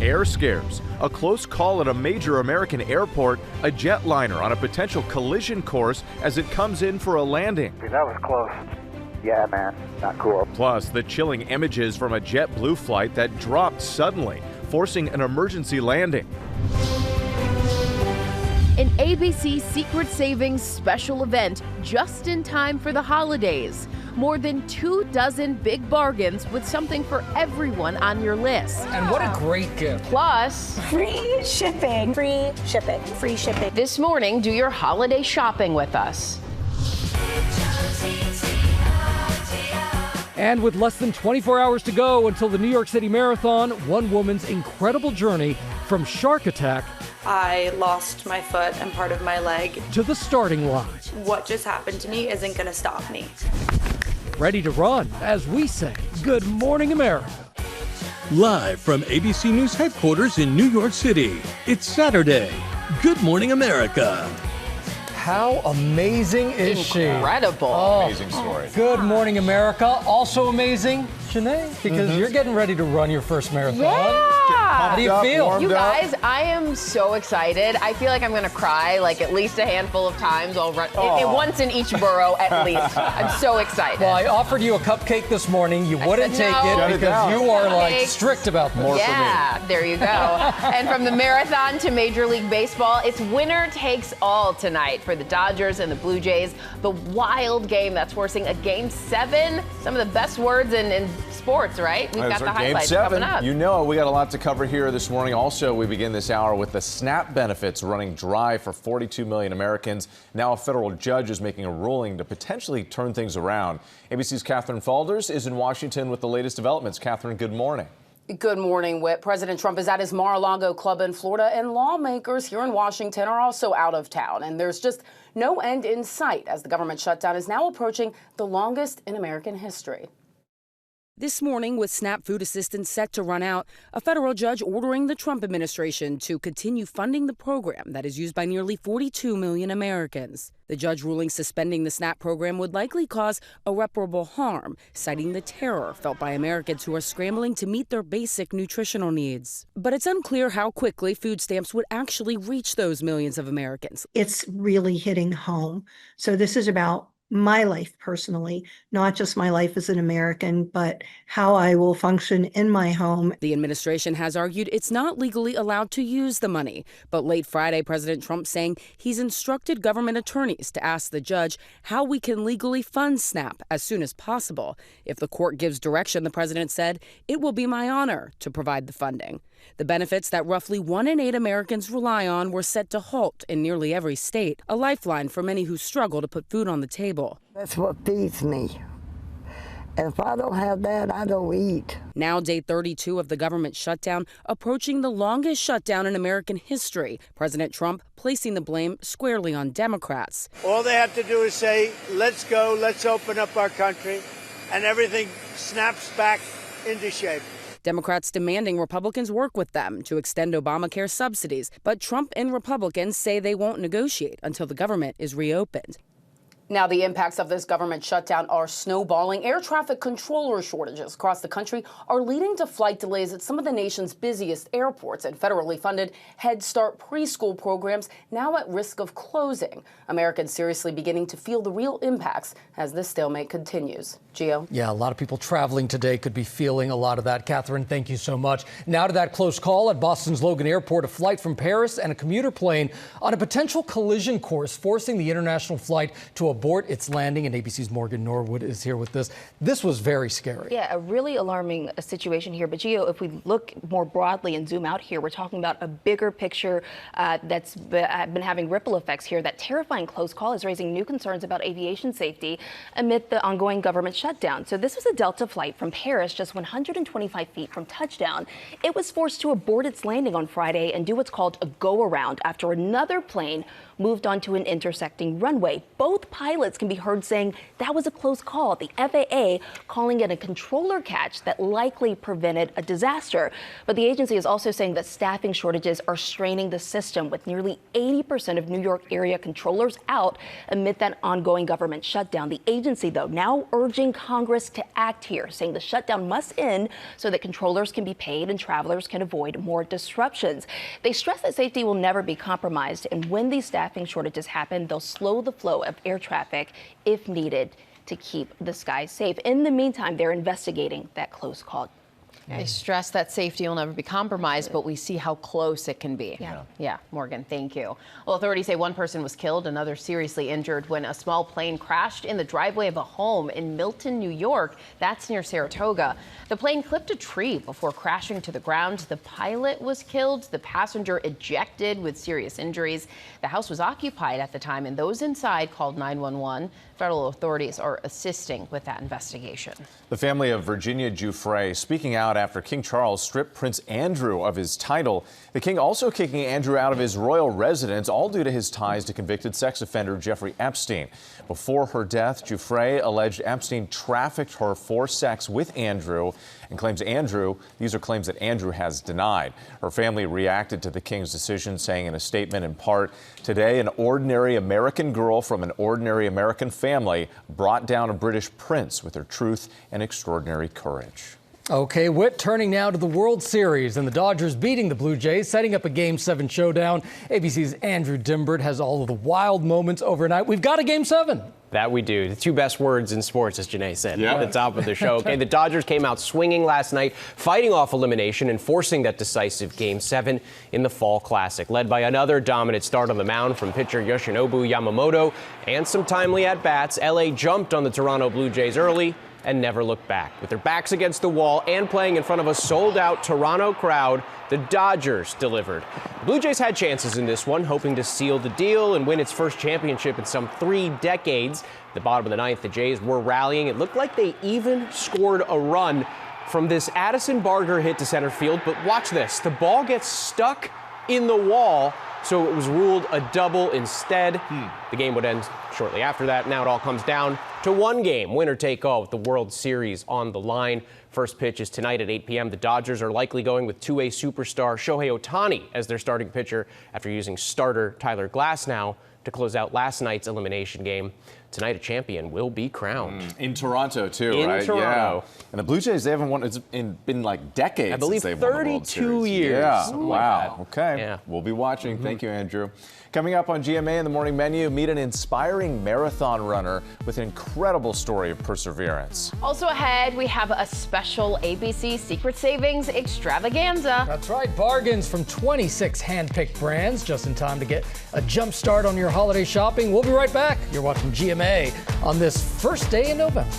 Speaker 15: Air scares. A close call at a major American airport, a jetliner on a potential collision course as it comes in for a landing.
Speaker 19: That was close. Yeah, man, not cool.
Speaker 15: Plus, the chilling images from a JetBlue flight that dropped suddenly, forcing an emergency landing.
Speaker 1: An ABC Secret Savings special event just in time for the holidays. More than 24 big bargains with something for everyone on your list.
Speaker 3: And what a great gift.
Speaker 1: Plus,
Speaker 20: free shipping. Free shipping. Free shipping.
Speaker 1: This morning, do your holiday shopping with us.
Speaker 3: And with less than 24 hours to go until the New York City Marathon, one woman's incredible journey from shark attack
Speaker 21: I lost my foot and part of my leg
Speaker 3: to the starting line.
Speaker 21: What just happened to me isn't going to stop me.
Speaker 3: Ready to run as we say, Good Morning America.
Speaker 22: Live from ABC News headquarters in New York City, it's Saturday. Good Morning America.
Speaker 3: How amazing is she?
Speaker 1: Incredible.
Speaker 3: Oh,
Speaker 9: amazing story.
Speaker 3: Good Morning America. Also amazing, Shanae, because you're getting ready to run your first marathon.
Speaker 1: Yeah.
Speaker 3: How do you feel?
Speaker 1: You guys, I am so excited. I feel like I'm going to cry like at least a handful of times. I'll run once in each borough at least. I'm so excited.
Speaker 3: Well, I offered you a cupcake this morning. You wouldn't take it because you are like strict about this.
Speaker 1: More for me. There you go. And from the marathon to Major League Baseball, it's winner takes all tonight for the Dodgers and the Blue Jays. The wild game that's forcing a Game 7. Some of the best words in sports, right? We've got the highlights coming up.
Speaker 9: You know, we got a lot to cover here this morning. Also, we begin this hour with the SNAP benefits running dry for 42 million Americans. Now a federal judge is making a ruling to potentially turn things around. ABC's Catherine Falders is in Washington with the latest developments. Catherine, good morning.
Speaker 23: Good morning, Whit. President Trump is at his Mar-a-Lago club in Florida, and lawmakers here in Washington are also out of town. And there's just no end in sight as the government shutdown is now approaching the longest in American history. This morning, with SNAP food assistance set to run out, a federal judge ordering the Trump administration to continue funding the program that is used by nearly 42 million Americans. The judge ruling suspending the SNAP program would likely cause irreparable harm, citing the terror felt by Americans who are scrambling to meet their basic nutritional needs. But it's unclear how quickly food stamps would actually reach those millions of Americans.
Speaker 24: It's really hitting home. So this is about my life personally, not just my life as an American, but how I will function in my home.
Speaker 23: The administration has argued it's not legally allowed to use the money. But late Friday, President Trump saying he's instructed government attorneys to ask the judge how we can legally fund SNAP as soon as possible. If the court gives direction, the president said, it will be my honor to provide the funding. The benefits that roughly 1 in 8 Americans rely on were set to halt in nearly every state, a lifeline for many who struggle to put food on the table.
Speaker 14: That's what feeds me. And if I don't have that, I don't eat.
Speaker 23: Now, day 32 of the government shutdown, approaching the longest shutdown in American history. President Trump placing the blame squarely on Democrats.
Speaker 27: All they have to do is say, let's go, let's open up our country, and everything snaps back into shape.
Speaker 23: Democrats demanding Republicans work with them to extend Obamacare subsidies. But Trump and Republicans say they won't negotiate until the government is reopened. Now, the impacts of this government shutdown are snowballing. Air traffic controller shortages across the country are leading to flight delays at some of the nation's busiest airports, and federally funded Head Start preschool programs now at risk of closing. Americans seriously beginning to feel the real impacts as this stalemate continues. Gio?
Speaker 3: Yeah, a lot of people traveling today could be feeling a lot of that. Catherine, thank you so much. Now to that close call at Boston's Logan Airport, a flight from Paris and a commuter plane on a potential collision course, forcing the international flight to abort its landing. And ABC's Morgan Norwood is here with this. This was very scary.
Speaker 30: Yeah, a really alarming situation here. But Gio, if we look more broadly and zoom out here, we're talking about a bigger picture that's been having ripple effects here. That terrifying close call is raising new concerns about aviation safety amid the ongoing government shutdown. So this was a Delta flight from Paris, just 125 feet from touchdown. It was forced to abort its landing on Friday and do what's called a go-around after another plane moved onto an intersecting runway. Both pilots can be heard saying that was a close call. The FAA calling it a controller catch that likely prevented a disaster. But the agency is also saying that staffing shortages are straining the system, with nearly 80% of New York area controllers out amid that ongoing government shutdown. The agency, though, now urging Congress to act here, saying the shutdown must end so that controllers can be paid and travelers can avoid more disruptions. They stress that safety will never be compromised, and when these staffing shortages happen, they'll slow the flow of air traffic if needed to keep the skies safe. In the meantime, they're investigating that close call.
Speaker 1: They stress that safety will never be compromised, but we see how close it can be.
Speaker 30: Yeah,
Speaker 1: Morgan, thank you. Well, authorities say one person was killed, another seriously injured when a small plane crashed in the driveway of a home in Milton, New York. That's near Saratoga. The plane clipped a tree before crashing to the ground. The pilot was killed, the passenger ejected with serious injuries. The house was occupied at the time, and those inside called 911. Federal authorities are assisting with that investigation.
Speaker 9: The family of Virginia Giuffre speaking out after King Charles stripped Prince Andrew of his title. The king also kicking Andrew out of his royal residence, all due to his ties to convicted sex offender Jeffrey Epstein. Before her death, Giuffre alleged Epstein trafficked her for sex with Andrew and these are claims that Andrew has denied. Her family reacted to the king's decision, saying in a statement in part, "Today, an ordinary American girl from an ordinary American family brought down a British prince with her truth and extraordinary courage."
Speaker 3: Okay, Whit, turning now to the World Series and the Dodgers beating the Blue Jays, setting up a Game 7 showdown. ABC's Andrew Dimbert has all of the wild moments overnight. We've got a Game 7.
Speaker 2: That we do. The two best words in sports, as Janae said,
Speaker 9: at
Speaker 2: the top of the show. Okay, the Dodgers came out swinging last night, fighting off elimination and forcing that decisive Game 7 in the Fall Classic. Led by another dominant start on the mound from pitcher Yoshinobu Yamamoto and some timely at-bats, LA jumped on the Toronto Blue Jays early and never looked back. With their backs against the wall and playing in front of a sold-out Toronto crowd, the Dodgers delivered. The Blue Jays had chances in this one, hoping to seal the deal and win its first championship in some 3 decades. At the bottom of the ninth, the Jays were rallying. It looked like they even scored a run from this Addison Barger hit to center field. But watch this. The ball gets stuck in the wall, so it was ruled a double instead. The game would end shortly after that. Now it all comes down to one game, winner take all, with the World Series on the line. First pitch is tonight at 8 p.m. The Dodgers are likely going with two-way superstar Shohei Ohtani as their starting pitcher after using starter Tyler Glasnow to close out last night's elimination game. Tonight, a champion will be crowned.
Speaker 9: In Toronto, too, right?
Speaker 2: In Toronto.
Speaker 9: Yeah. And the Blue Jays, they haven't won, it's been like decades
Speaker 2: I believe
Speaker 9: since they've won the World
Speaker 2: 32
Speaker 9: Series.
Speaker 2: years.
Speaker 9: Yeah, wow.
Speaker 2: Like
Speaker 9: Okay,
Speaker 2: yeah.
Speaker 9: We'll be watching. Thank you, Andrew. Coming up on GMA in the morning menu, meet an inspiring marathon runner with an incredible story of perseverance.
Speaker 1: Also ahead, we have a special ABC Secret Savings Extravaganza.
Speaker 3: That's right, bargains from 26 hand-picked brands, just in time to get a jump start on your holiday shopping. We'll be right back. You're watching GMA on this first day in November.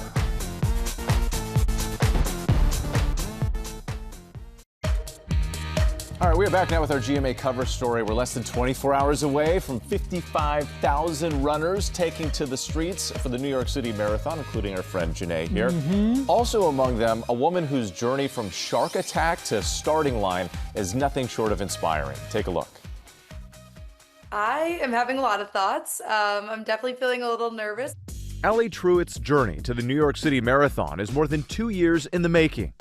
Speaker 9: All right, we are back now with our GMA cover story. We're less than 24 hours away from 55,000 runners taking to the streets for the New York City Marathon, including our friend Janae here. Also among them, a woman whose journey from shark attack to starting line is nothing short of inspiring. Take a look.
Speaker 21: I am having a lot of thoughts. I'm definitely feeling a little nervous.
Speaker 15: Allie Truitt's journey to the New York City Marathon is more than 2 years in the making.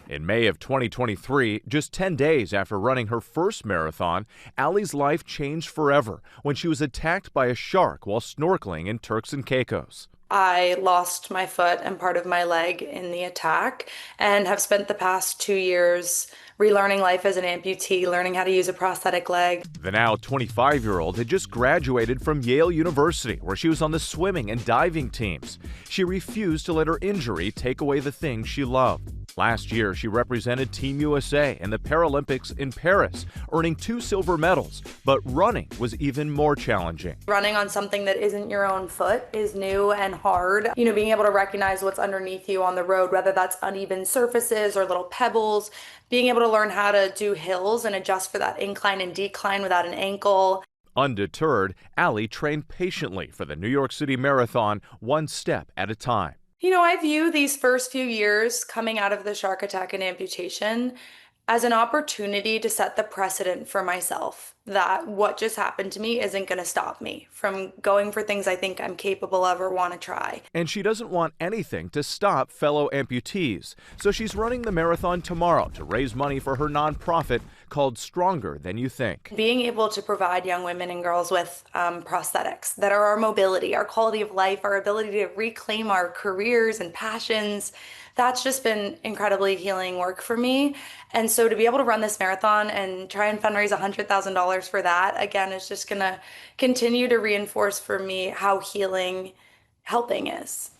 Speaker 15: In May of 2023, just 10 days after running her first marathon, Allie's life changed forever when she was attacked by a shark while snorkeling in Turks and Caicos.
Speaker 21: I lost my foot and part of my leg in the attack and have spent the past 2 years relearning life as an amputee, learning how to use a prosthetic leg.
Speaker 15: The now 25-year-old had just graduated from Yale University, where she was on the swimming and diving teams. She refused to let her injury take away the things she loved. Last year, she represented Team USA in the Paralympics in Paris, earning 2 silver medals, but running was even more challenging.
Speaker 21: Running on something that isn't your own foot is new and hard. You know, being able to recognize what's underneath you on the road, whether that's uneven surfaces or little pebbles, being able to learn how to do hills and adjust for that incline and decline without an ankle.
Speaker 15: Undeterred, Allie trained patiently for the New York City Marathon, one step at a time.
Speaker 21: You know, I view these first few years coming out of the shark attack and amputation as an opportunity to set the precedent for myself that what just happened to me isn't going to stop me from going for things I think I'm capable of or want to try.
Speaker 15: And she doesn't want anything to stop fellow amputees. So she's running the marathon tomorrow to raise money for her nonprofit called Stronger Than You Think.
Speaker 21: Being able to provide young women and girls with prosthetics that are our mobility, our quality of life, our ability to reclaim our careers and passions, that's just been incredibly healing work for me. And so to be able to run this marathon and try and fundraise $100,000 for that, again, is just going to continue to reinforce for me how healing helping is.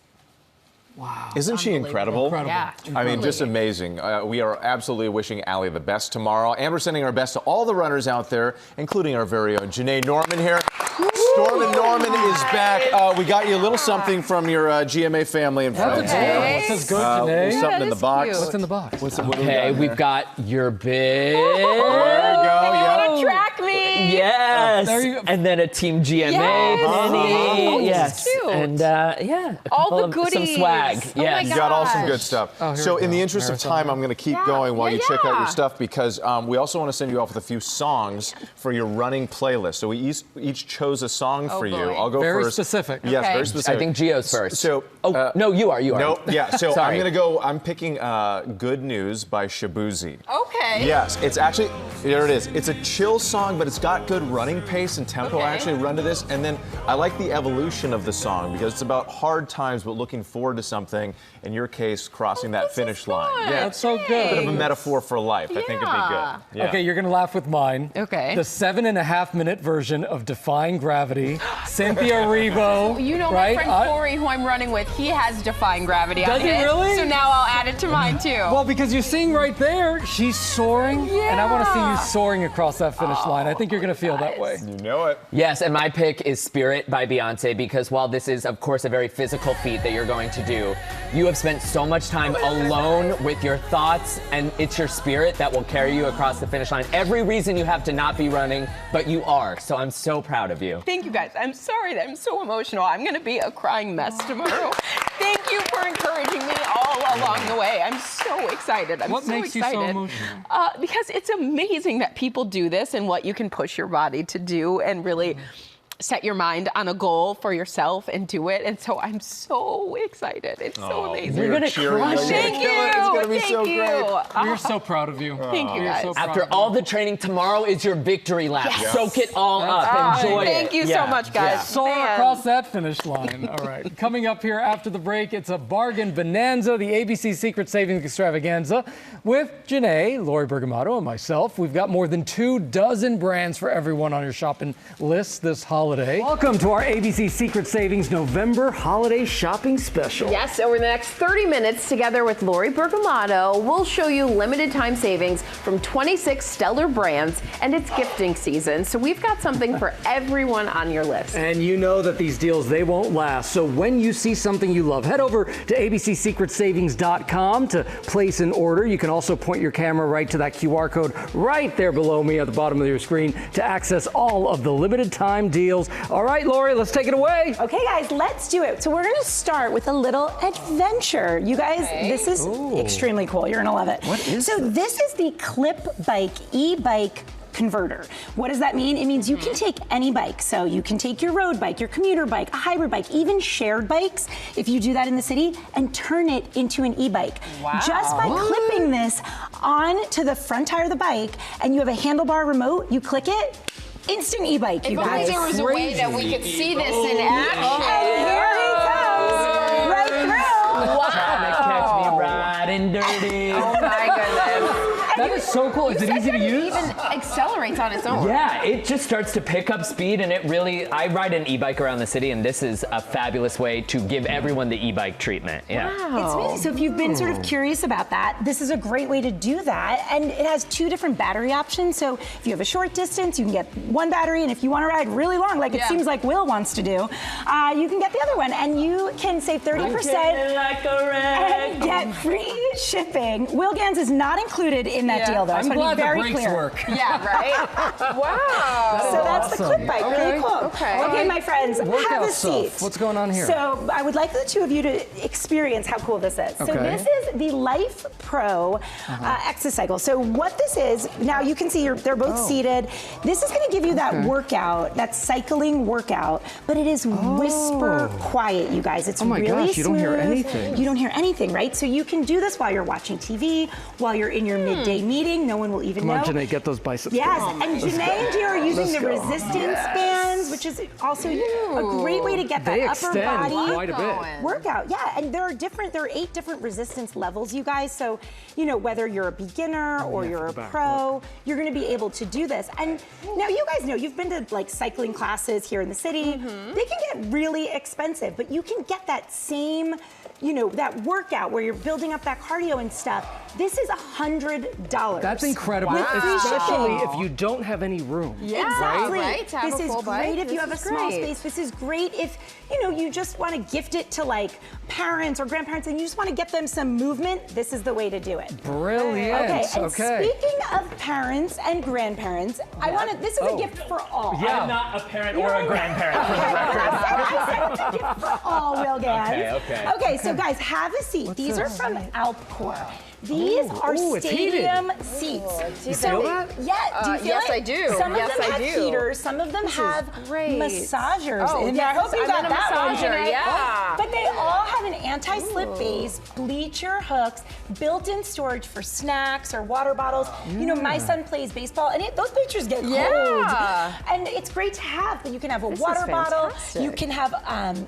Speaker 9: Wow. Isn't she incredible?
Speaker 21: Yeah.
Speaker 9: I mean, just amazing. We are absolutely wishing Allie the best tomorrow. And we're sending our best to all the runners out there, including our very own Janae Norman here. Storm and Norman is back. We got you a little something from your GMA family and friends.
Speaker 3: This is good, Janae.
Speaker 9: Something in the box.
Speaker 3: Cute. What's in the box?
Speaker 4: Okay, we've got your big.
Speaker 9: There you go.
Speaker 30: Yeah. Track me.
Speaker 4: Yes.
Speaker 3: There you go.
Speaker 4: And then a Team GMA
Speaker 30: Yes.
Speaker 4: penny.
Speaker 30: Oh,
Speaker 4: Yes.
Speaker 30: cute.
Speaker 4: And yeah.
Speaker 30: All the
Speaker 4: Some
Speaker 30: goodies.
Speaker 4: swag.
Speaker 30: Oh my
Speaker 4: Yes.
Speaker 9: You got all some good stuff.
Speaker 3: Oh, here
Speaker 9: So
Speaker 3: we
Speaker 9: in the
Speaker 3: go.
Speaker 9: interest of
Speaker 3: Marathon.
Speaker 9: time, I'm going to keep going while you check out your stuff because we also want to send you off with a few songs for your running playlist. So we each chose a song for you.
Speaker 30: boy.
Speaker 9: I'll go
Speaker 3: Very
Speaker 9: first.
Speaker 3: specific.
Speaker 9: Yes,
Speaker 30: Okay.
Speaker 9: very specific.
Speaker 4: I think Gio's first.
Speaker 9: So,
Speaker 4: no, you are.
Speaker 9: No, yeah. So I'm
Speaker 4: Sorry.
Speaker 9: going to go. I'm picking Good News by Shabuzi.
Speaker 30: Okay.
Speaker 9: Yes, it's actually, here it is. It's a chill song, but it's got good running pace and tempo.
Speaker 30: Okay.
Speaker 9: I actually run to this. And then I like the evolution of the song because it's about hard times, but looking forward to something. In your case, crossing that finish line.
Speaker 30: fun.
Speaker 9: Yeah,
Speaker 3: That's so
Speaker 9: bit
Speaker 3: good.
Speaker 9: of a metaphor for life. I think it'd be
Speaker 30: Yeah.
Speaker 9: good. Yeah.
Speaker 3: Okay, you're going to laugh with mine.
Speaker 30: Okay.
Speaker 3: The 7.5-minute version of Defying Gravity. Cynthia Erivo.
Speaker 30: You know
Speaker 3: right?
Speaker 30: my friend Corey, who I'm running with, he has Defying Gravity
Speaker 3: Does
Speaker 30: on
Speaker 3: he
Speaker 30: it.
Speaker 3: really?
Speaker 30: So now I'll add it to mine too.
Speaker 3: Well, because you're seeing right there, she's soaring, and I want to see you soaring across that finish line. I think you're going to feel that way.
Speaker 9: You know it.
Speaker 4: Yes, and my pick is Spirit by Beyonce because while this is, of course, a very physical feat that you're going to do, you have spent so much time alone with your thoughts, and it's your spirit that will carry you across the finish line. Every reason you have to not be running, but you are. So I'm so proud of you.
Speaker 30: Thank you guys. I'm sorry that I'm so emotional. I'm going to be a crying mess tomorrow. Thank you for encouraging me all along the way. I'm so excited.
Speaker 3: What makes you so emotional?
Speaker 30: Because it's amazing that people do this and what you can push your body to do and really set your mind on a goal for yourself and do it. And so I'm so excited. It's so amazing.
Speaker 4: You're gonna crush it.
Speaker 30: Thank you.
Speaker 9: It's gonna be
Speaker 30: Thank
Speaker 9: so
Speaker 30: you.
Speaker 9: great.
Speaker 3: We're so proud of you.
Speaker 30: Thank you,
Speaker 3: We're
Speaker 30: guys.
Speaker 3: so proud
Speaker 4: After
Speaker 3: of you.
Speaker 4: all the training, tomorrow is your victory lap.
Speaker 30: Yes.
Speaker 4: Soak it all up. Enjoy it.
Speaker 30: Thank you so much, guys.
Speaker 3: Soar
Speaker 30: Man.
Speaker 3: across that finish line. All right. Coming up here after the break, it's a bargain bonanza, the ABC Secret Savings Extravaganza with Janae, Lori Bergamato, and myself. We've got more than 24 brands for everyone on your shopping list this holiday. Welcome to our ABC Secret Savings November Holiday Shopping Special.
Speaker 1: Yes, over the next 30 minutes, together with Lori Bergamato, we'll show you limited time savings from 26 stellar brands, and it's gifting season. So we've got something for everyone on your list.
Speaker 3: And you know that these deals, they won't last. So when you see something you love, head over to abcsecretsavings.com to place an order. You can also point your camera right to that QR code right there below me at the bottom of your screen to access all of the limited time deals. All right, Lori, let's take it away.
Speaker 20: Okay, guys, let's do it. So we're going to start with a little adventure. You guys, this is extremely cool. You're going to love it.
Speaker 3: What is
Speaker 20: this is the Clip Bike e-bike converter. What does that mean? It means you can take any bike. So you can take your road bike, your commuter bike, a hybrid bike, even shared bikes, if you do that in the city, and turn it into an e-bike.
Speaker 30: Wow.
Speaker 20: Just by clipping this onto the front tire of the bike, and you have a handlebar remote, you click it, instant e-bike, you
Speaker 30: If only
Speaker 20: guys.
Speaker 30: there was a way that we could see this in action.
Speaker 20: And here he comes, right through.
Speaker 30: Wow.
Speaker 4: Catch me riding dirty.
Speaker 30: Oh my goodness.
Speaker 3: That is so cool. Is it easy to use?
Speaker 30: It even accelerates on its own.
Speaker 4: Yeah, it just starts to pick up speed, and it really, I ride an e-bike around the city, and this is a fabulous way to give everyone the e-bike treatment. Yeah.
Speaker 20: It's amazing. So if you've been sort of curious about that, this is a great way to do that. And it has 2 different battery options. So if you have a short distance, you can get one battery. And if you want to ride really long, like it seems like Will wants to do, you can get the other one. And you can save 30%
Speaker 4: Like a wreck.
Speaker 20: and get free shipping. Wilgans is not included in that deal, though.
Speaker 3: I'm glad
Speaker 20: very
Speaker 3: the brakes
Speaker 20: clear.
Speaker 3: work.
Speaker 1: Yeah, right? Wow.
Speaker 20: So that's the clip bike. Really cool. Okay, my friends,
Speaker 3: Workout
Speaker 20: have a
Speaker 3: stuff.
Speaker 20: seat.
Speaker 3: What's going on here?
Speaker 20: So I would like the two of you to experience how cool this is. So this is the Life Pro Exocycle. So what this is, now you can see they're both seated. This is going to give you that workout, that cycling workout, but it is whisper quiet, you guys. It's really
Speaker 3: gosh, you don't hear
Speaker 20: smooth.
Speaker 3: anything.
Speaker 20: You don't hear anything, right? So you can do this while you're watching TV, while you're in your midday meeting. No one will even know.
Speaker 3: Come on, Janae, get those biceps.
Speaker 20: Yes, and Janae and Gio are using the resistance bands, which is also a great way to get that upper body
Speaker 3: quite a bit.
Speaker 20: workout. Yeah, and there are 8 different resistance levels, you guys. So, whether you're a beginner or you're a pro, you're going to be able to do this. And now you guys know, you've been to like cycling classes here in the city. They can get really expensive, but you can get that same that workout where you're building up that cardio and stuff. This is $100.
Speaker 3: That's incredible, especially if you don't have any room.
Speaker 20: Yeah, exactly.
Speaker 1: Right?
Speaker 20: This is great if you have a small space. This is great if you just want to gift it to like parents or grandparents and you just want to get them some movement. This is the way to do it.
Speaker 3: Brilliant.
Speaker 20: Okay. And speaking of parents and grandparents, this is a gift for all.
Speaker 5: Yeah. I'm not a parent or a grandparent for the record.
Speaker 20: I said it's a gift for all, Wilgans.
Speaker 5: Okay.
Speaker 20: So guys, have a seat. These are from Alpcore. These are stadium seats.
Speaker 1: Do you feel that?
Speaker 20: Yeah. Do you feel
Speaker 1: yes,
Speaker 20: it?
Speaker 1: I do.
Speaker 20: Some of
Speaker 1: yes,
Speaker 20: them
Speaker 1: I
Speaker 20: have
Speaker 1: do.
Speaker 20: heaters. Some of them have massagers in there. I
Speaker 1: Yes,
Speaker 20: hope you
Speaker 1: I'm
Speaker 20: got
Speaker 1: in a
Speaker 20: that one,
Speaker 1: massager,
Speaker 20: Janae.
Speaker 1: yeah.
Speaker 20: But they all have an anti-slip base, bleacher hooks, built-in storage for snacks or water bottles. My son plays baseball, and those bleachers get cold. And it's great to have. You can have a water bottle. You can have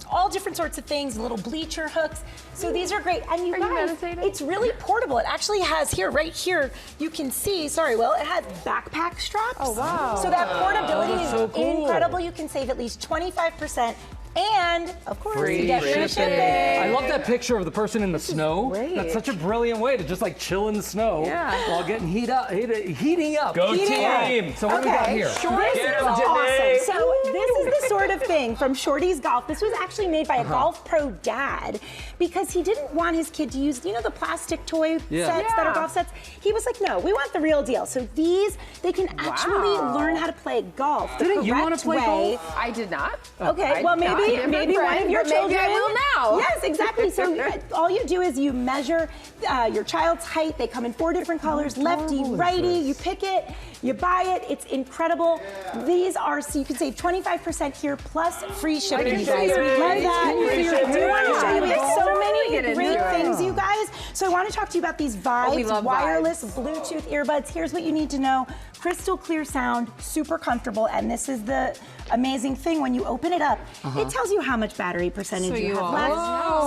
Speaker 20: all different sorts of things, little bleacher hooks. So these are great. And you guys, it's really portable. It actually has right here, you can see, sorry, Will, it has backpack straps.
Speaker 1: Oh, wow.
Speaker 20: So that portability is
Speaker 3: so cool.
Speaker 20: incredible. You can save at least 25%. And, of course,
Speaker 3: free
Speaker 20: you get free shipping.
Speaker 3: I love that picture of the person in the snow. That's such a brilliant way to just like chill in the snow while getting heating up.
Speaker 5: Go team!
Speaker 3: So what do we got here?
Speaker 20: This is awesome. So this is the sort of thing from Shorty's Golf. This was actually made by a golf pro dad because he didn't want his kid to use, the plastic toy sets that are golf sets. He was like, no, we want the real deal. So these, they can actually learn how to play golf the
Speaker 3: Didn't you want to play
Speaker 20: way.
Speaker 3: golf?
Speaker 1: I did not.
Speaker 20: Okay, well maybe one of your children.
Speaker 1: Maybe I will now.
Speaker 20: Yes, exactly. So all you do is you measure your child's height. They come in 4 different colors, lefty, righty. You pick it, you buy it. It's incredible. These are, so you can save 25% here plus free shipping, you guys. We love that. I do want to show you, we have so many great things, you guys. So I want to talk to you about these Vibes wireless Bluetooth earbuds. Here's what you need to know. Crystal clear sound, super comfortable, and this is the amazing thing. When you open it up, it tells you how much battery percentage you have left.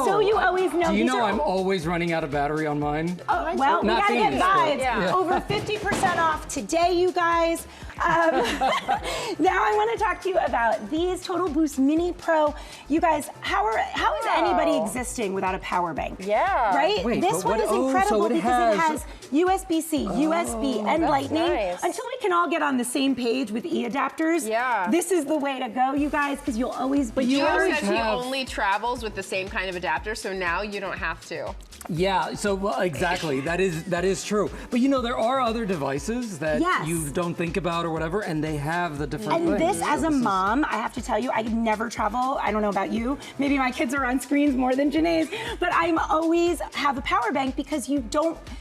Speaker 20: So you always know.
Speaker 3: Do you know I'm always running out of battery on mine?
Speaker 20: Oh, well, we gotta get Vibes. Over 50% off today, you guys. Now I want to talk to you about these Total Boost Mini Pro. You guys, how is anybody existing without a power bank?
Speaker 1: Yeah.
Speaker 20: Right?
Speaker 3: Wait,
Speaker 20: this one is incredible because it has USB-C, USB, and Lightning.
Speaker 1: Nice.
Speaker 20: Until we can all get on the same page with e-adapters, this is the way to go, you guys, because you'll always be
Speaker 1: Gio says he only travels with the same kind of adapter, so now you don't have to.
Speaker 3: Yeah, so exactly, that is true. But there are other devices that you don't think about or whatever, and they have the different
Speaker 20: And
Speaker 3: things.
Speaker 20: this, as a mom, I have to tell you, I never travel. I don't know about you. Maybe my kids are on screens more than Janae's, but I'm always have a power bank because you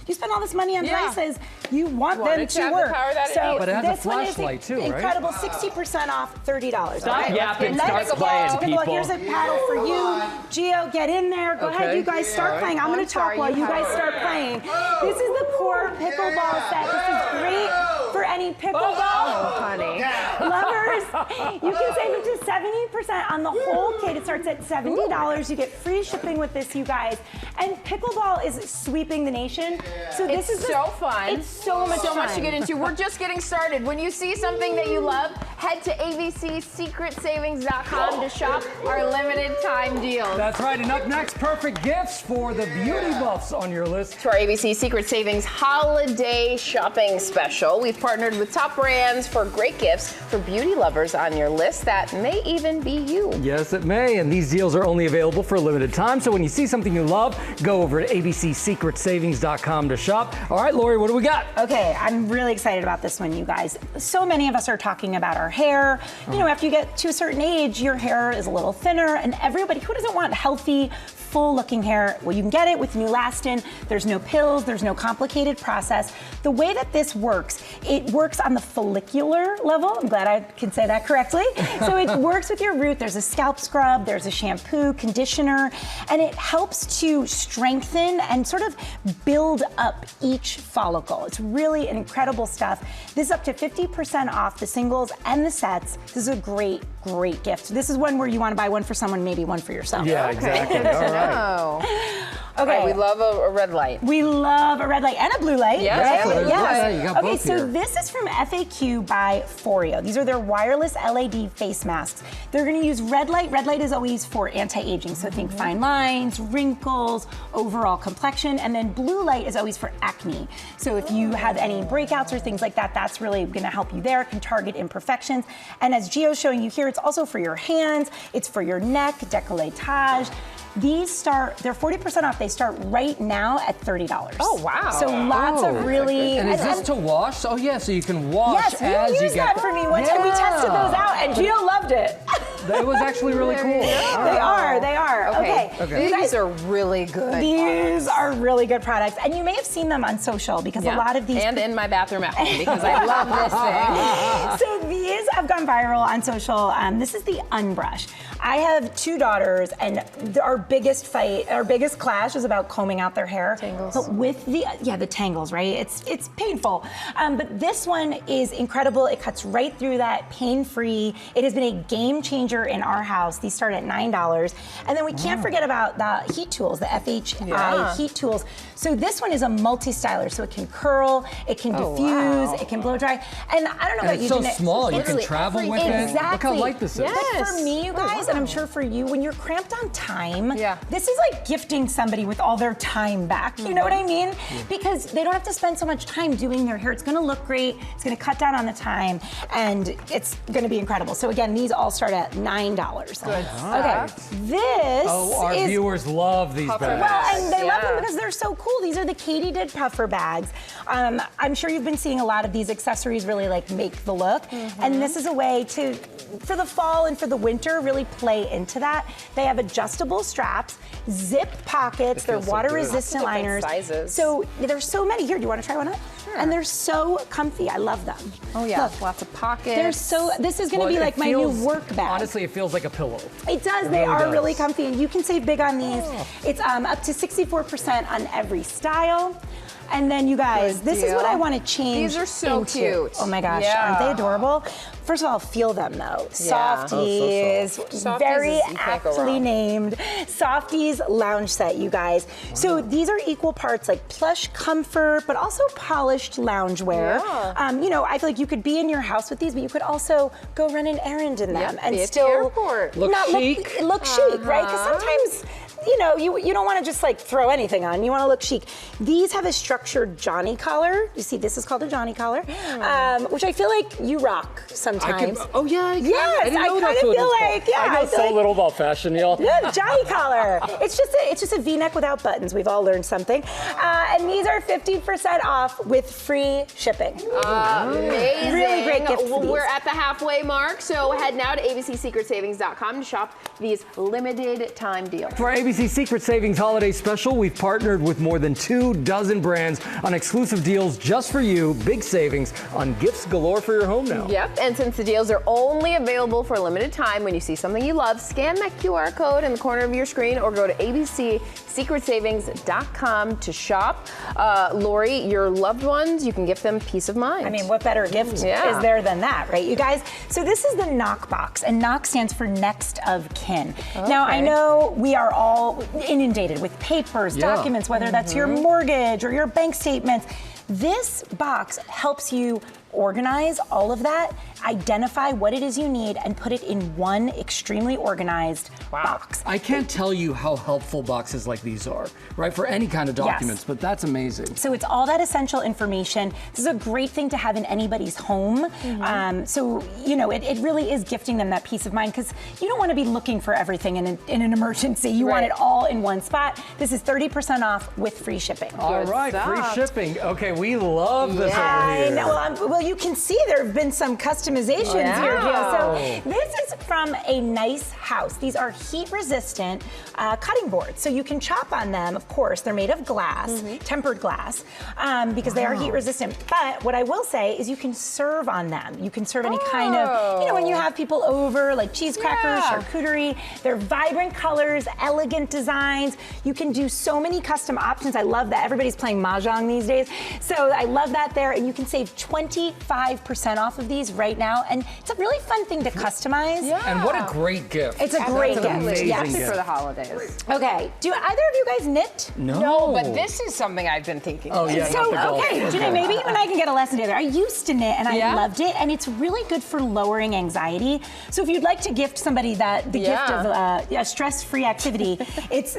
Speaker 20: spend all this money on devices, you want them to work.
Speaker 3: But it has a flashlight too, right?
Speaker 20: Incredible, 60% off, $30.
Speaker 5: Stop yapping, start playing, people.
Speaker 20: Here's a paddle for you. Gio, get in there. Go ahead, you guys start playing. I'm going to talk while you guys start playing. This is the core pickleball set. This is great for any pickleball lovers. You can save up to 70% on the whole kit. It starts at $70. You get free shipping with this, you guys. And pickleball is sweeping the nation. So this is
Speaker 1: so fun.
Speaker 20: It's so much fun.
Speaker 1: To get into. We're just getting started. When you see something that you love, head to abcsecretsavings.com to shop our limited time deals.
Speaker 3: That's right, and up next, perfect gifts for the beauty buffs on your list.
Speaker 1: To our ABC Secret Savings Holiday Shopping Special. We've partnered with top brands for great gifts For beauty lovers on your list, that may even be you.
Speaker 3: Yes, it may. And these deals are only available for a limited time. So when you see something you love, go over to abcsecretsavings.com to shop. All right, Lori, what do we got?
Speaker 20: Okay, I'm really excited about this one, you guys. So many of us are talking about our hair. You know, after you get to a certain age, your hair is a little thinner, and everybody, who doesn't want healthy, full-looking hair? Well, you can get it with Neulasta. There's no pills, there's no complicated process. The way that this works, it works on the follicular level. I'm glad I can say that correctly. So it works with your root. There's a scalp scrub, there's a shampoo, conditioner, and it helps to strengthen and sort of build up each follicle. It's really incredible stuff. This is up to 50% off the singles and the sets. This is a great gift. This is one where you want to buy one for someone, maybe one for yourself.
Speaker 3: Yeah, exactly. All right.
Speaker 1: Okay, we love a red light.
Speaker 20: We love a red light and a blue light.
Speaker 1: Yes,
Speaker 20: right?
Speaker 3: Yeah, you got
Speaker 20: okay,
Speaker 3: both
Speaker 20: so
Speaker 3: here.
Speaker 20: this is from FAQ by Foreo. These are their wireless LED face masks. They're going to use red light. Red light is always for anti-aging, so think fine lines, wrinkles, overall complexion, and then blue light is always for acne. So if you have any breakouts or things like that, that's really going to help you there. It can target imperfections. And as Gio's showing you here, it's also for your hands, it's for your neck, décolletage. These they're 40% off. They start right now at $30.
Speaker 1: Oh, wow.
Speaker 20: So lots of really.
Speaker 3: And is this to wash? Oh, yeah, so you can wash
Speaker 20: yes,
Speaker 3: as
Speaker 20: you
Speaker 3: you
Speaker 20: used
Speaker 3: get
Speaker 20: that for me one time. We tested those out, and Gio loved it.
Speaker 3: It was actually really cool.
Speaker 20: They are. Okay.
Speaker 1: These are really good.
Speaker 20: These are really good products, and you may have seen them on social because a lot of these.
Speaker 1: And in my bathroom at home because I love this thing.
Speaker 20: So these have gone viral on social. This is the Unbrush. I have 2 daughters, and our biggest clash is about combing out their hair.
Speaker 1: Tangles.
Speaker 20: But with the tangles, right? It's painful. But this one is incredible. It cuts right through that, pain-free. It has been a game changer in our house. These start at $9. And then we can't forget about the heat tools, the FHI heat tools. So this one is a multi-styler, so it can curl, it can diffuse, it can blow dry. And I don't know about you,
Speaker 3: it's so
Speaker 20: Jeanette,
Speaker 3: small, you can travel with it.
Speaker 20: Exactly.
Speaker 3: Look how light this is.
Speaker 20: But for me, you guys, and I'm sure for you, when you're cramped on time, this is like gifting somebody with all their time back. You know what I mean? Because they don't have to spend so much time doing their hair. It's gonna look great, it's gonna cut down on the time, and it's gonna be incredible. So again, these all start at $9.
Speaker 1: Good.
Speaker 20: Okay, this
Speaker 3: our viewers love these bags.
Speaker 20: Well, and they love them because they're so cool. These are the Katydid puffer bags. I'm sure you've been seeing a lot of these accessories really like make the look. And this is a way to, for the fall and for the winter, really play into that. They have adjustable straps, zip pockets, they're water resistant liners.
Speaker 1: Sizes.
Speaker 20: So there's so many. Here, do you want to try one on? Sure. And they're so comfy. I love them.
Speaker 1: Oh yeah,
Speaker 20: Look,
Speaker 1: lots of pockets.
Speaker 20: they're so, this is going to be like my new work bag.
Speaker 3: Honestly, it feels like a pillow.
Speaker 20: It does. They are really comfy, and you can save big on these. It's up to 64% on every style. And then you guys, this is what I want to change.
Speaker 1: These are so
Speaker 20: into.
Speaker 1: cute.
Speaker 20: Oh my gosh, aren't they adorable? First of all, feel them though. Softies, very aptly named. Softies lounge set, you guys. So these are equal parts like plush comfort, but also polished loungewear. You know, I feel like you could be in your house with these, but you could also go run an errand in them and still
Speaker 3: look chic.
Speaker 20: Look chic, right? Because sometimes, you know, you don't want to just like throw anything on. You want to look chic. These have a structured Johnny collar. You see, this is called a Johnny collar, which I feel like you rock sometimes.
Speaker 3: Oh yeah,
Speaker 20: yes, I kind of feel like
Speaker 3: I know so little about fashion, y'all.
Speaker 20: Yeah, Johnny collar. It's just a V-neck without buttons. We've all learned something. And these are 50% off with free shipping.
Speaker 1: Amazing.
Speaker 20: Really great gift for these.
Speaker 1: We're at the halfway mark, so head now to abcsecretsavings.com to shop these limited time deals.
Speaker 3: For ABC Secret Savings Holiday Special, we've partnered with more than 24 brands on exclusive deals just for you. Big savings on gifts galore for your home now.
Speaker 1: Yep, and since the deals are only available for a limited time, when you see something you love, scan that QR code in the corner of your screen or go to abcsecretsavings.com to shop. Lori, your loved ones, you can gift them peace of mind.
Speaker 20: I mean, what better gift is there than that, right, you guys? So this is the Knock box, and Knock stands for next of kin.
Speaker 1: Okay.
Speaker 20: Now, I know we are all inundated with papers, documents, whether that's your mortgage or your bank statements. This box helps you organize all of that identify what it is you need, and put it in one extremely organized box.
Speaker 3: I can't tell you how helpful boxes like these are, right, for any kind of documents, but that's amazing.
Speaker 20: So it's all that essential information. This is a great thing to have in anybody's home. So, you know, it really is gifting them that peace of mind, because you don't want to be looking for everything in an emergency. You want it all in one spot. This is 30% off with free shipping.
Speaker 3: All right, free shipping. Okay, we love this over here.
Speaker 20: Well, you can see there have been some customizations here, Gio. So this is from A Nice House. These are heat-resistant cutting boards. So you can chop on them, of course. They're made of glass, tempered glass, because they are heat-resistant. But what I will say is you can serve on them. You can serve any kind of, you know, when you have people over, like cheese crackers, charcuterie. They're vibrant colors, elegant designs. You can do so many custom options. I love that. Everybody's playing Mahjong these days. So I love that there. And you can save 25% off of these right now. And it's a really fun thing to customize.
Speaker 3: And what a great gift.
Speaker 20: It's a great gift.
Speaker 3: Amazing gift.
Speaker 6: For the holidays.
Speaker 20: Okay. Do either of you guys knit?
Speaker 6: No, but this is something I've been thinking.
Speaker 3: Oh, yeah.
Speaker 20: So, okay, Janae, maybe you and I can get a lesson together. I used to knit and I loved it, and it's really good for lowering anxiety. So if you'd like to gift somebody the gift of a stress-free activity, it's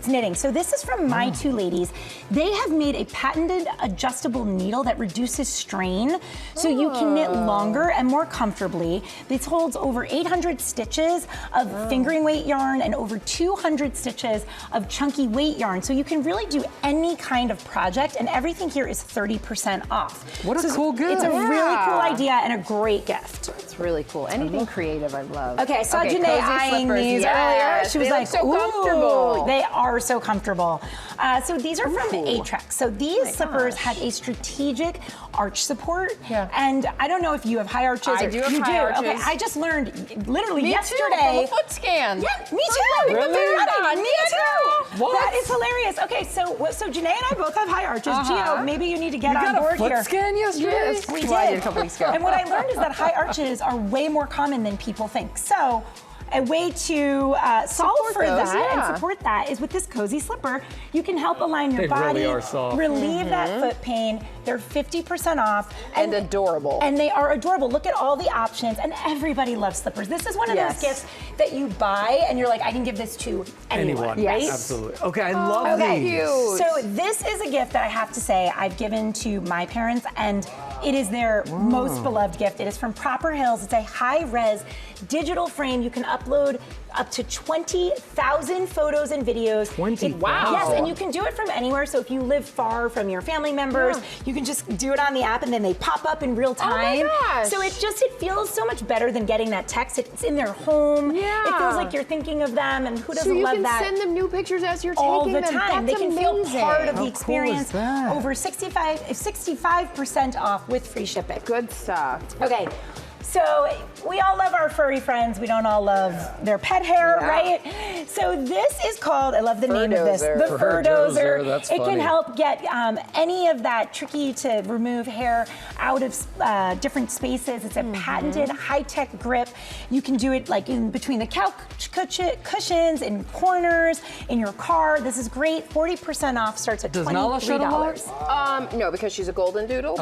Speaker 20: knitting. So this is from My Two Ladies. They have made a patented adjustable needle that reduces strain, so you can knit longer and more comfortably. This holds over 800 stitches of fingering weight yarn and over 200 stitches of chunky weight yarn. So you can really do any kind of project, and everything here is 30% off.
Speaker 3: What a cool gift.
Speaker 20: It's a really cool idea and a great gift.
Speaker 6: It's really cool. Anything creative, I love.
Speaker 20: Okay, I saw Janae eyeing these earlier. She was like,
Speaker 6: so comfortable.
Speaker 20: They are so comfortable. So these are from Atrex. So these slippers have a strategic arch support. And I don't know if you have high arches.
Speaker 6: I
Speaker 20: or
Speaker 6: do have
Speaker 20: you
Speaker 6: high arches.
Speaker 20: Okay, I just learned literally yesterday.
Speaker 6: From a foot scan.
Speaker 20: Yeah, me too.
Speaker 6: Really?
Speaker 20: Me too.
Speaker 6: What?
Speaker 20: That is hilarious. Okay, so Janae and I both have high arches. Gio, maybe you need to get on board
Speaker 3: here. You got a foot
Speaker 20: here.
Speaker 3: scan yesterday?
Speaker 20: Yes, we did.
Speaker 6: A couple weeks ago.
Speaker 20: And what I learned is that high arches are way more common than people think. So a way to solve for that and support that is with this cozy slipper. You can help align your body,
Speaker 3: really are soft.
Speaker 20: relieve that foot pain. They're 50% off.
Speaker 6: And adorable.
Speaker 20: And they are adorable. Look at all the options, and everybody loves slippers. This is one of those gifts that you buy and you're like, I can give this to anyone. Right?
Speaker 3: Absolutely. Okay, I love these.
Speaker 20: So this is a gift that I have to say I've given to my parents, and it is their most beloved gift. It is from Proper Hills. It's a high-res digital frame. You can upload up to 20,000 photos and videos.
Speaker 3: 20,000?
Speaker 20: Wow. Yes, and you can do it from anywhere. So if you live far from your family members, you can just do it on the app and then they pop up in real time.
Speaker 6: Oh my gosh.
Speaker 20: So it feels so much better than getting that text. It's in their home. Yeah. It feels like you're thinking of them, and who doesn't love that?
Speaker 6: So you can send them new pictures as you're
Speaker 20: all
Speaker 6: taking
Speaker 20: the
Speaker 6: them.
Speaker 20: time.
Speaker 6: That's
Speaker 20: They can
Speaker 6: amazing.
Speaker 20: feel part of the experience.
Speaker 3: Cool is that?
Speaker 20: Over 65% off with free shipping.
Speaker 6: Good stuff.
Speaker 20: Okay. So we all love our furry friends. We don't all love their pet hair, right? So this is called, I love the name of this, the Fur-Dozer.
Speaker 3: That's
Speaker 20: it
Speaker 3: funny.
Speaker 20: can help get any of that tricky to remove hair out of different spaces. It's a patented high-tech grip. You can do it like in between the couch cushions, in corners, in your car. This is great. 40% off, starts at $23.
Speaker 3: Does Nala shed a lot?
Speaker 6: No, because she's a golden doodle,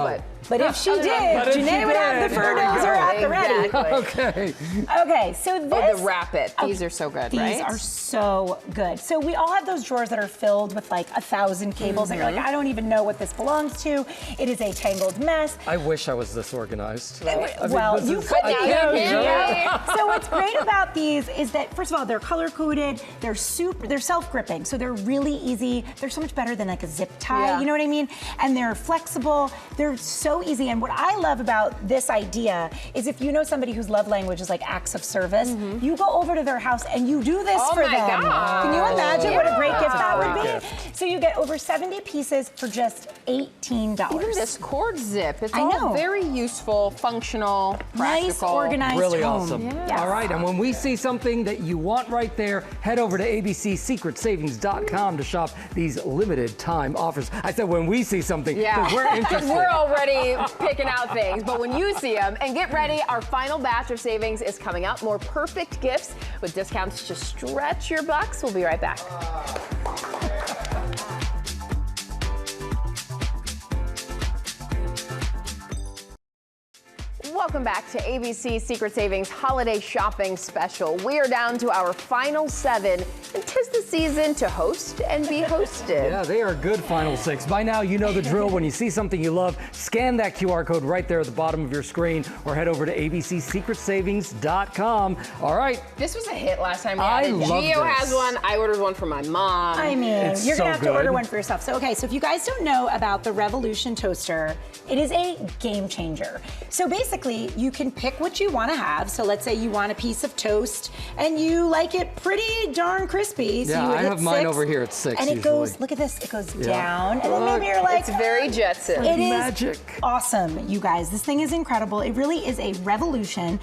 Speaker 6: but
Speaker 20: if she did, Janae would have the Fur-Dozer at the ready.
Speaker 3: Okay.
Speaker 20: Okay, so this...
Speaker 6: Oh, the Wrap It. These are so good, right?
Speaker 20: These are so good. So we all have those drawers that are filled with like 1,000 cables and you're like, I don't even know what this belongs to. It is a tangled mess.
Speaker 3: I wish I was this organized.
Speaker 20: Well, you could now. So what's great about these is that, first of all, they're color-coded, they're self-gripping, so they're really easy. They're so much better than like a zip tie, you know what I mean? And they're flexible, they're so easy. And what I love about this idea is if you know somebody whose love language is like acts of service, you go over to their house and you do this for them.
Speaker 6: God.
Speaker 20: Can you imagine what a great gift that would be? So you get over 70 pieces for just $18.
Speaker 6: Even this cord zip, it's
Speaker 20: I know.
Speaker 6: all very useful, functional,
Speaker 20: nice,
Speaker 6: practical.
Speaker 20: organized
Speaker 3: Really
Speaker 20: home.
Speaker 3: awesome.
Speaker 20: Yes.
Speaker 3: All right, and when we see something that you want right there, head over to abcsecretsavings.com to shop these limited time offers. I said when we see something, because we're interested.
Speaker 6: We're already picking out things, but when you see them, and get ready, our final batch of savings is coming up. More perfect gifts with discounts to stretch your bucks. We'll be right back. Welcome back to ABC Secret Savings Holiday Shopping Special. We are down to our final 7, and 'tis the season to host and be hosted.
Speaker 3: Yeah, they are good final 6. By now, you know the drill. When you see something you love, scan that QR code right there at the bottom of your screen or head over to abcsecretsavings.com. All right.
Speaker 6: This was a hit last time.
Speaker 3: I love
Speaker 6: Gio
Speaker 3: this.
Speaker 6: has one. I ordered one for my mom.
Speaker 20: I mean,
Speaker 3: It's
Speaker 20: you're gonna
Speaker 3: so
Speaker 20: have to order
Speaker 3: good.
Speaker 20: one for yourself. So, okay, so if you guys don't know about the Revolution toaster, it is a game changer. So basically, you can pick what you want to have. So let's say you want a piece of toast and you like it pretty darn crispy. So
Speaker 3: Yeah,
Speaker 20: you would
Speaker 3: I
Speaker 20: hit
Speaker 3: have mine
Speaker 20: 6,
Speaker 3: over here at 6
Speaker 20: and it
Speaker 3: usually.
Speaker 20: goes. Look at this. It goes
Speaker 3: Yeah.
Speaker 20: down, and then maybe you're like,
Speaker 6: It's very Jetson.
Speaker 20: It is
Speaker 3: magic.
Speaker 20: awesome, you guys. This thing is incredible. It really is a revolution.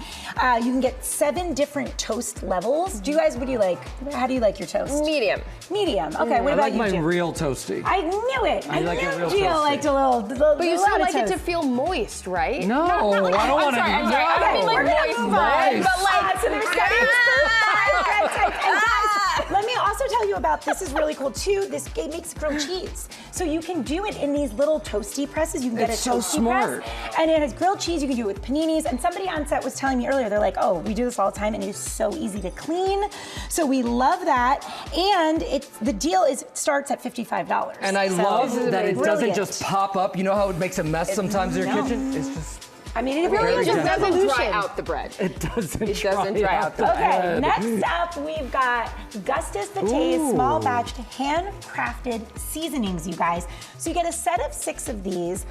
Speaker 20: You can get 7 different toast levels. Do you guys? What do you like? How do you like your toast?
Speaker 6: Medium.
Speaker 20: Medium. Okay. What
Speaker 3: I
Speaker 20: about
Speaker 3: like
Speaker 20: you,
Speaker 3: mine
Speaker 20: Jim?
Speaker 3: real toasty.
Speaker 20: I knew it.
Speaker 3: I like it
Speaker 20: knew
Speaker 3: real
Speaker 20: Gio
Speaker 3: toasty.
Speaker 20: liked a little.
Speaker 6: But you still like it to
Speaker 20: toast.
Speaker 6: feel moist, right?
Speaker 3: No,
Speaker 20: not like-
Speaker 3: I don't
Speaker 20: I'm
Speaker 3: want to.
Speaker 20: sorry, I'm sorry.
Speaker 6: I
Speaker 20: Okay,
Speaker 6: mean, like
Speaker 20: we're gonna
Speaker 6: moist
Speaker 20: move
Speaker 6: bread,
Speaker 20: on.
Speaker 6: but like-
Speaker 20: So there's settings for 5 bread types. And guys, let me also tell you about this. Is really cool too. This game makes grilled cheese, so you can do it in these little toasty presses. You can get
Speaker 3: It's
Speaker 20: a
Speaker 3: so
Speaker 20: toasty
Speaker 3: smart.
Speaker 20: press, and it has grilled cheese. You can do it with paninis. And somebody on set was telling me earlier, they're like, "Oh, we do this all the time, and it is so easy to clean." So we love that. And the deal is starts at $55.
Speaker 3: And I
Speaker 20: So
Speaker 3: love that it doesn't
Speaker 20: brilliant.
Speaker 3: just pop up. You know how it makes a mess sometimes in your kitchen? It's just.
Speaker 20: I mean, it really
Speaker 3: Very
Speaker 20: is a
Speaker 3: gentle.
Speaker 6: It doesn't dry
Speaker 20: revolution.
Speaker 6: out the bread.
Speaker 3: It doesn't.
Speaker 6: It doesn't dry out the
Speaker 20: Okay,
Speaker 3: bread.
Speaker 20: next up we've got Gustus the Taste
Speaker 3: Ooh.
Speaker 20: small batch handcrafted seasonings, you guys. So you get a set of 6 of these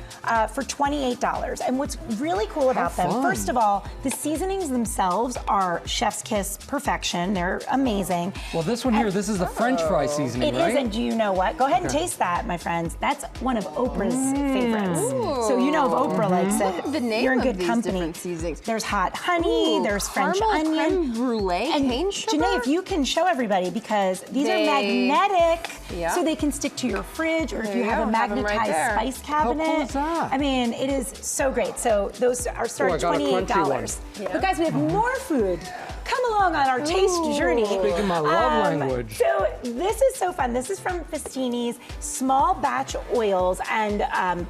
Speaker 20: for $28. And what's really cool about them,
Speaker 3: fun.
Speaker 20: first of all, the seasonings themselves are chef's kiss perfection. They're amazing.
Speaker 3: Well, this one here, this is the French fry seasoning,
Speaker 20: It
Speaker 3: right?
Speaker 20: is, and do you know what? Go ahead and
Speaker 3: Okay.
Speaker 20: taste that, my friends. That's one of Oprah's favorites. So you know if Oprah likes it,
Speaker 6: The name
Speaker 20: you're in
Speaker 6: of
Speaker 20: good
Speaker 6: these
Speaker 20: company.
Speaker 6: different seasonings.
Speaker 20: There's hot honey,
Speaker 6: Ooh,
Speaker 20: there's French
Speaker 6: caramel
Speaker 20: onion.
Speaker 6: creme brulee,
Speaker 20: and
Speaker 6: cane sugar?
Speaker 20: Janae, if you can show everybody, because these are magnetic,
Speaker 6: Yeah.
Speaker 20: so they can stick to your fridge, or if
Speaker 6: There
Speaker 20: you
Speaker 6: you
Speaker 20: have
Speaker 6: go,
Speaker 20: a
Speaker 6: have 'em right
Speaker 20: magnetized
Speaker 6: there.
Speaker 20: spice
Speaker 3: How cool
Speaker 20: cabinet.
Speaker 3: is that?
Speaker 20: I mean, it is so great. So those are start
Speaker 3: Oh, I
Speaker 20: at
Speaker 3: got a crunchy
Speaker 20: $28.
Speaker 6: one.
Speaker 20: But guys, we have more food. Come along on our taste journey.
Speaker 3: Speaking my love language.
Speaker 20: So this is so fun. This is from Festini's small batch oils and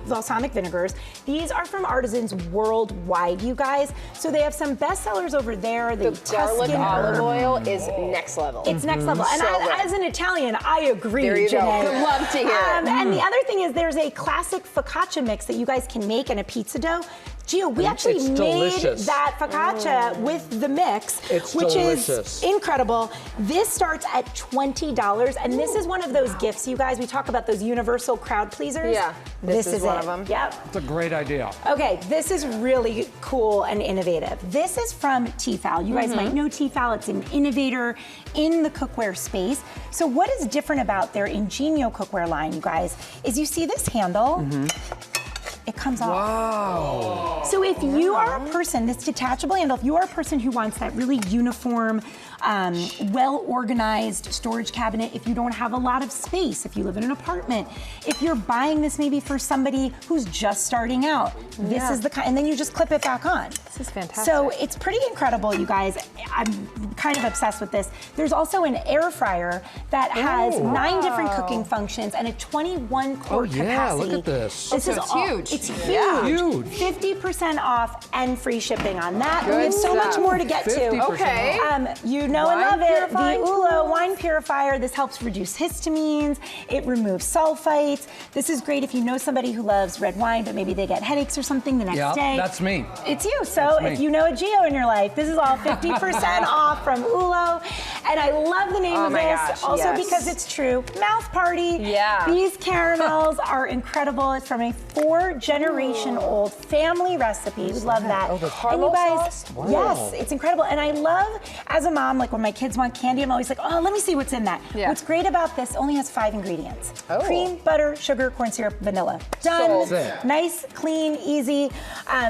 Speaker 20: balsamic vinegars. These are from artisans worldwide, you guys. So they have some bestsellers over there.
Speaker 6: The garlic olive oil is next level.
Speaker 20: It's next level. And
Speaker 6: So good.
Speaker 20: as an Italian, I agree,
Speaker 6: There you go.
Speaker 20: Janae.
Speaker 6: Good love to hear.
Speaker 20: And the other thing is there's a classic focaccia mix that you guys can make in a pizza dough. Gio, we actually
Speaker 3: It's
Speaker 20: made
Speaker 3: delicious.
Speaker 20: that focaccia with the mix,
Speaker 3: It's
Speaker 20: which
Speaker 3: delicious.
Speaker 20: is incredible. This starts at $20, and this is one of those gifts, you guys. We talk about those universal crowd pleasers.
Speaker 6: Yeah, this is one
Speaker 20: it.
Speaker 6: of them.
Speaker 20: Yep.
Speaker 3: It's a great idea.
Speaker 20: Okay, this is really cool and innovative. This is from Tefal. You guys might know Tefal. It's an innovator in the cookware space. So what is different about their Ingenio cookware line, you guys, is you see this handle. It comes off.
Speaker 3: Wow.
Speaker 20: So if you are a person, this detachable handle, if you are a person who wants that really uniform, well-organized storage cabinet, if you don't have a lot of space, if you live in an apartment, if you're buying this maybe for somebody who's just starting out, this is the kind, and then you just clip it back on.
Speaker 6: This is fantastic.
Speaker 20: So it's pretty incredible, you guys. I'm kind of obsessed with this. There's also an air fryer that has 9 different cooking functions and a 21 quart
Speaker 3: Oh, yeah,
Speaker 20: capacity.
Speaker 3: look at this.
Speaker 20: This
Speaker 6: So
Speaker 20: is
Speaker 6: it's
Speaker 20: all-
Speaker 6: huge.
Speaker 20: It's huge.
Speaker 6: Yeah.
Speaker 3: Huge.
Speaker 20: 50% off and free shipping on that.
Speaker 6: Good
Speaker 20: we have so much
Speaker 6: stuff.
Speaker 20: more to get to.
Speaker 3: 50%
Speaker 6: Okay.
Speaker 20: You know
Speaker 6: Wine
Speaker 20: and love it.
Speaker 6: purifying
Speaker 20: The ULO wine purifier. This helps reduce histamines. It removes sulfites. This is great if you know somebody who loves red wine, but maybe they get headaches or something the next
Speaker 3: Yeah,
Speaker 20: day.
Speaker 3: that's me.
Speaker 20: It's you. So
Speaker 3: me.
Speaker 20: if you know a Gio in your life, this is all 50% off from ULO. And I love the name
Speaker 6: Oh
Speaker 20: of
Speaker 6: my
Speaker 20: this.
Speaker 6: gosh,
Speaker 20: Also
Speaker 6: yes.
Speaker 20: because it's true. Mouth Party.
Speaker 6: Yeah.
Speaker 20: These caramels are incredible. It's from a 4-generation-old family recipe. We love that.
Speaker 3: Oh, the
Speaker 20: And you guys,
Speaker 6: sauce?
Speaker 3: Wow.
Speaker 20: yes, it's incredible. And I love, as a mom, like when my kids want candy, I'm always like, oh, let me see what's in that.
Speaker 6: Yeah.
Speaker 20: What's great about this, only has 5 ingredients.
Speaker 6: Oh.
Speaker 20: Cream, butter, sugar, corn syrup, vanilla. Done.
Speaker 3: That's it.
Speaker 20: Nice, clean, easy.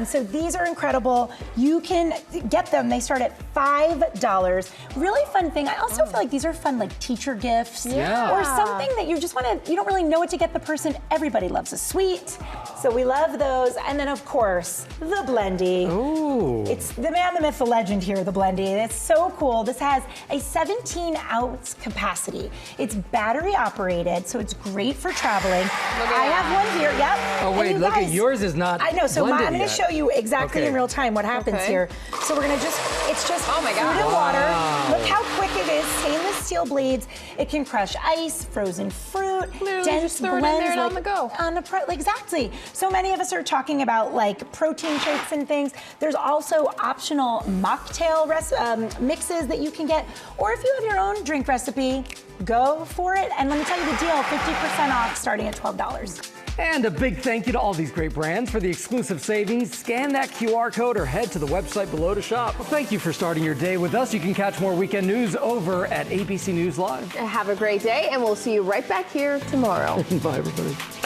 Speaker 20: So these are incredible. You can get them. They start at $5. Really fun thing. I also feel like these are fun, like teacher gifts.
Speaker 23: Yeah.
Speaker 20: Or something that you just want to, you don't really know what to get the person. Everybody loves a sweet. So we love those. And then, of course, the Blendy.
Speaker 3: Ooh.
Speaker 20: It's the man, the myth, the legend here, the Blendy. It's so cool. This has a 17-ounce capacity. It's battery operated, so it's great for traveling. I have one here, yep.
Speaker 3: Oh, wait, look at yours is not
Speaker 20: I know, so I'm
Speaker 3: blended
Speaker 20: going to
Speaker 3: yet.
Speaker 20: show you exactly in real time what happens here. So we're going to it's just
Speaker 6: oh my
Speaker 20: food
Speaker 6: God.
Speaker 20: and water. Look how quick it is. Stainless steel blades. It can crush ice, frozen fruit, dense
Speaker 6: just throw it in
Speaker 20: blends.
Speaker 6: there and on
Speaker 20: like,
Speaker 6: the go.
Speaker 20: Exactly. So many of us are talking about like protein shakes and things. There's also optional mocktail mixes that you can get. Or if you have your own drink recipe, go for it. And let me tell you the deal, 50% off starting at $12.
Speaker 3: And a big thank you to all these great brands for the exclusive savings. Scan that QR code or head to the website below to shop. Well, thank you for starting your day with us. You can catch more weekend news over at ABC News Live.
Speaker 6: Have a great day, and we'll see you right back here tomorrow.
Speaker 3: Bye, everybody.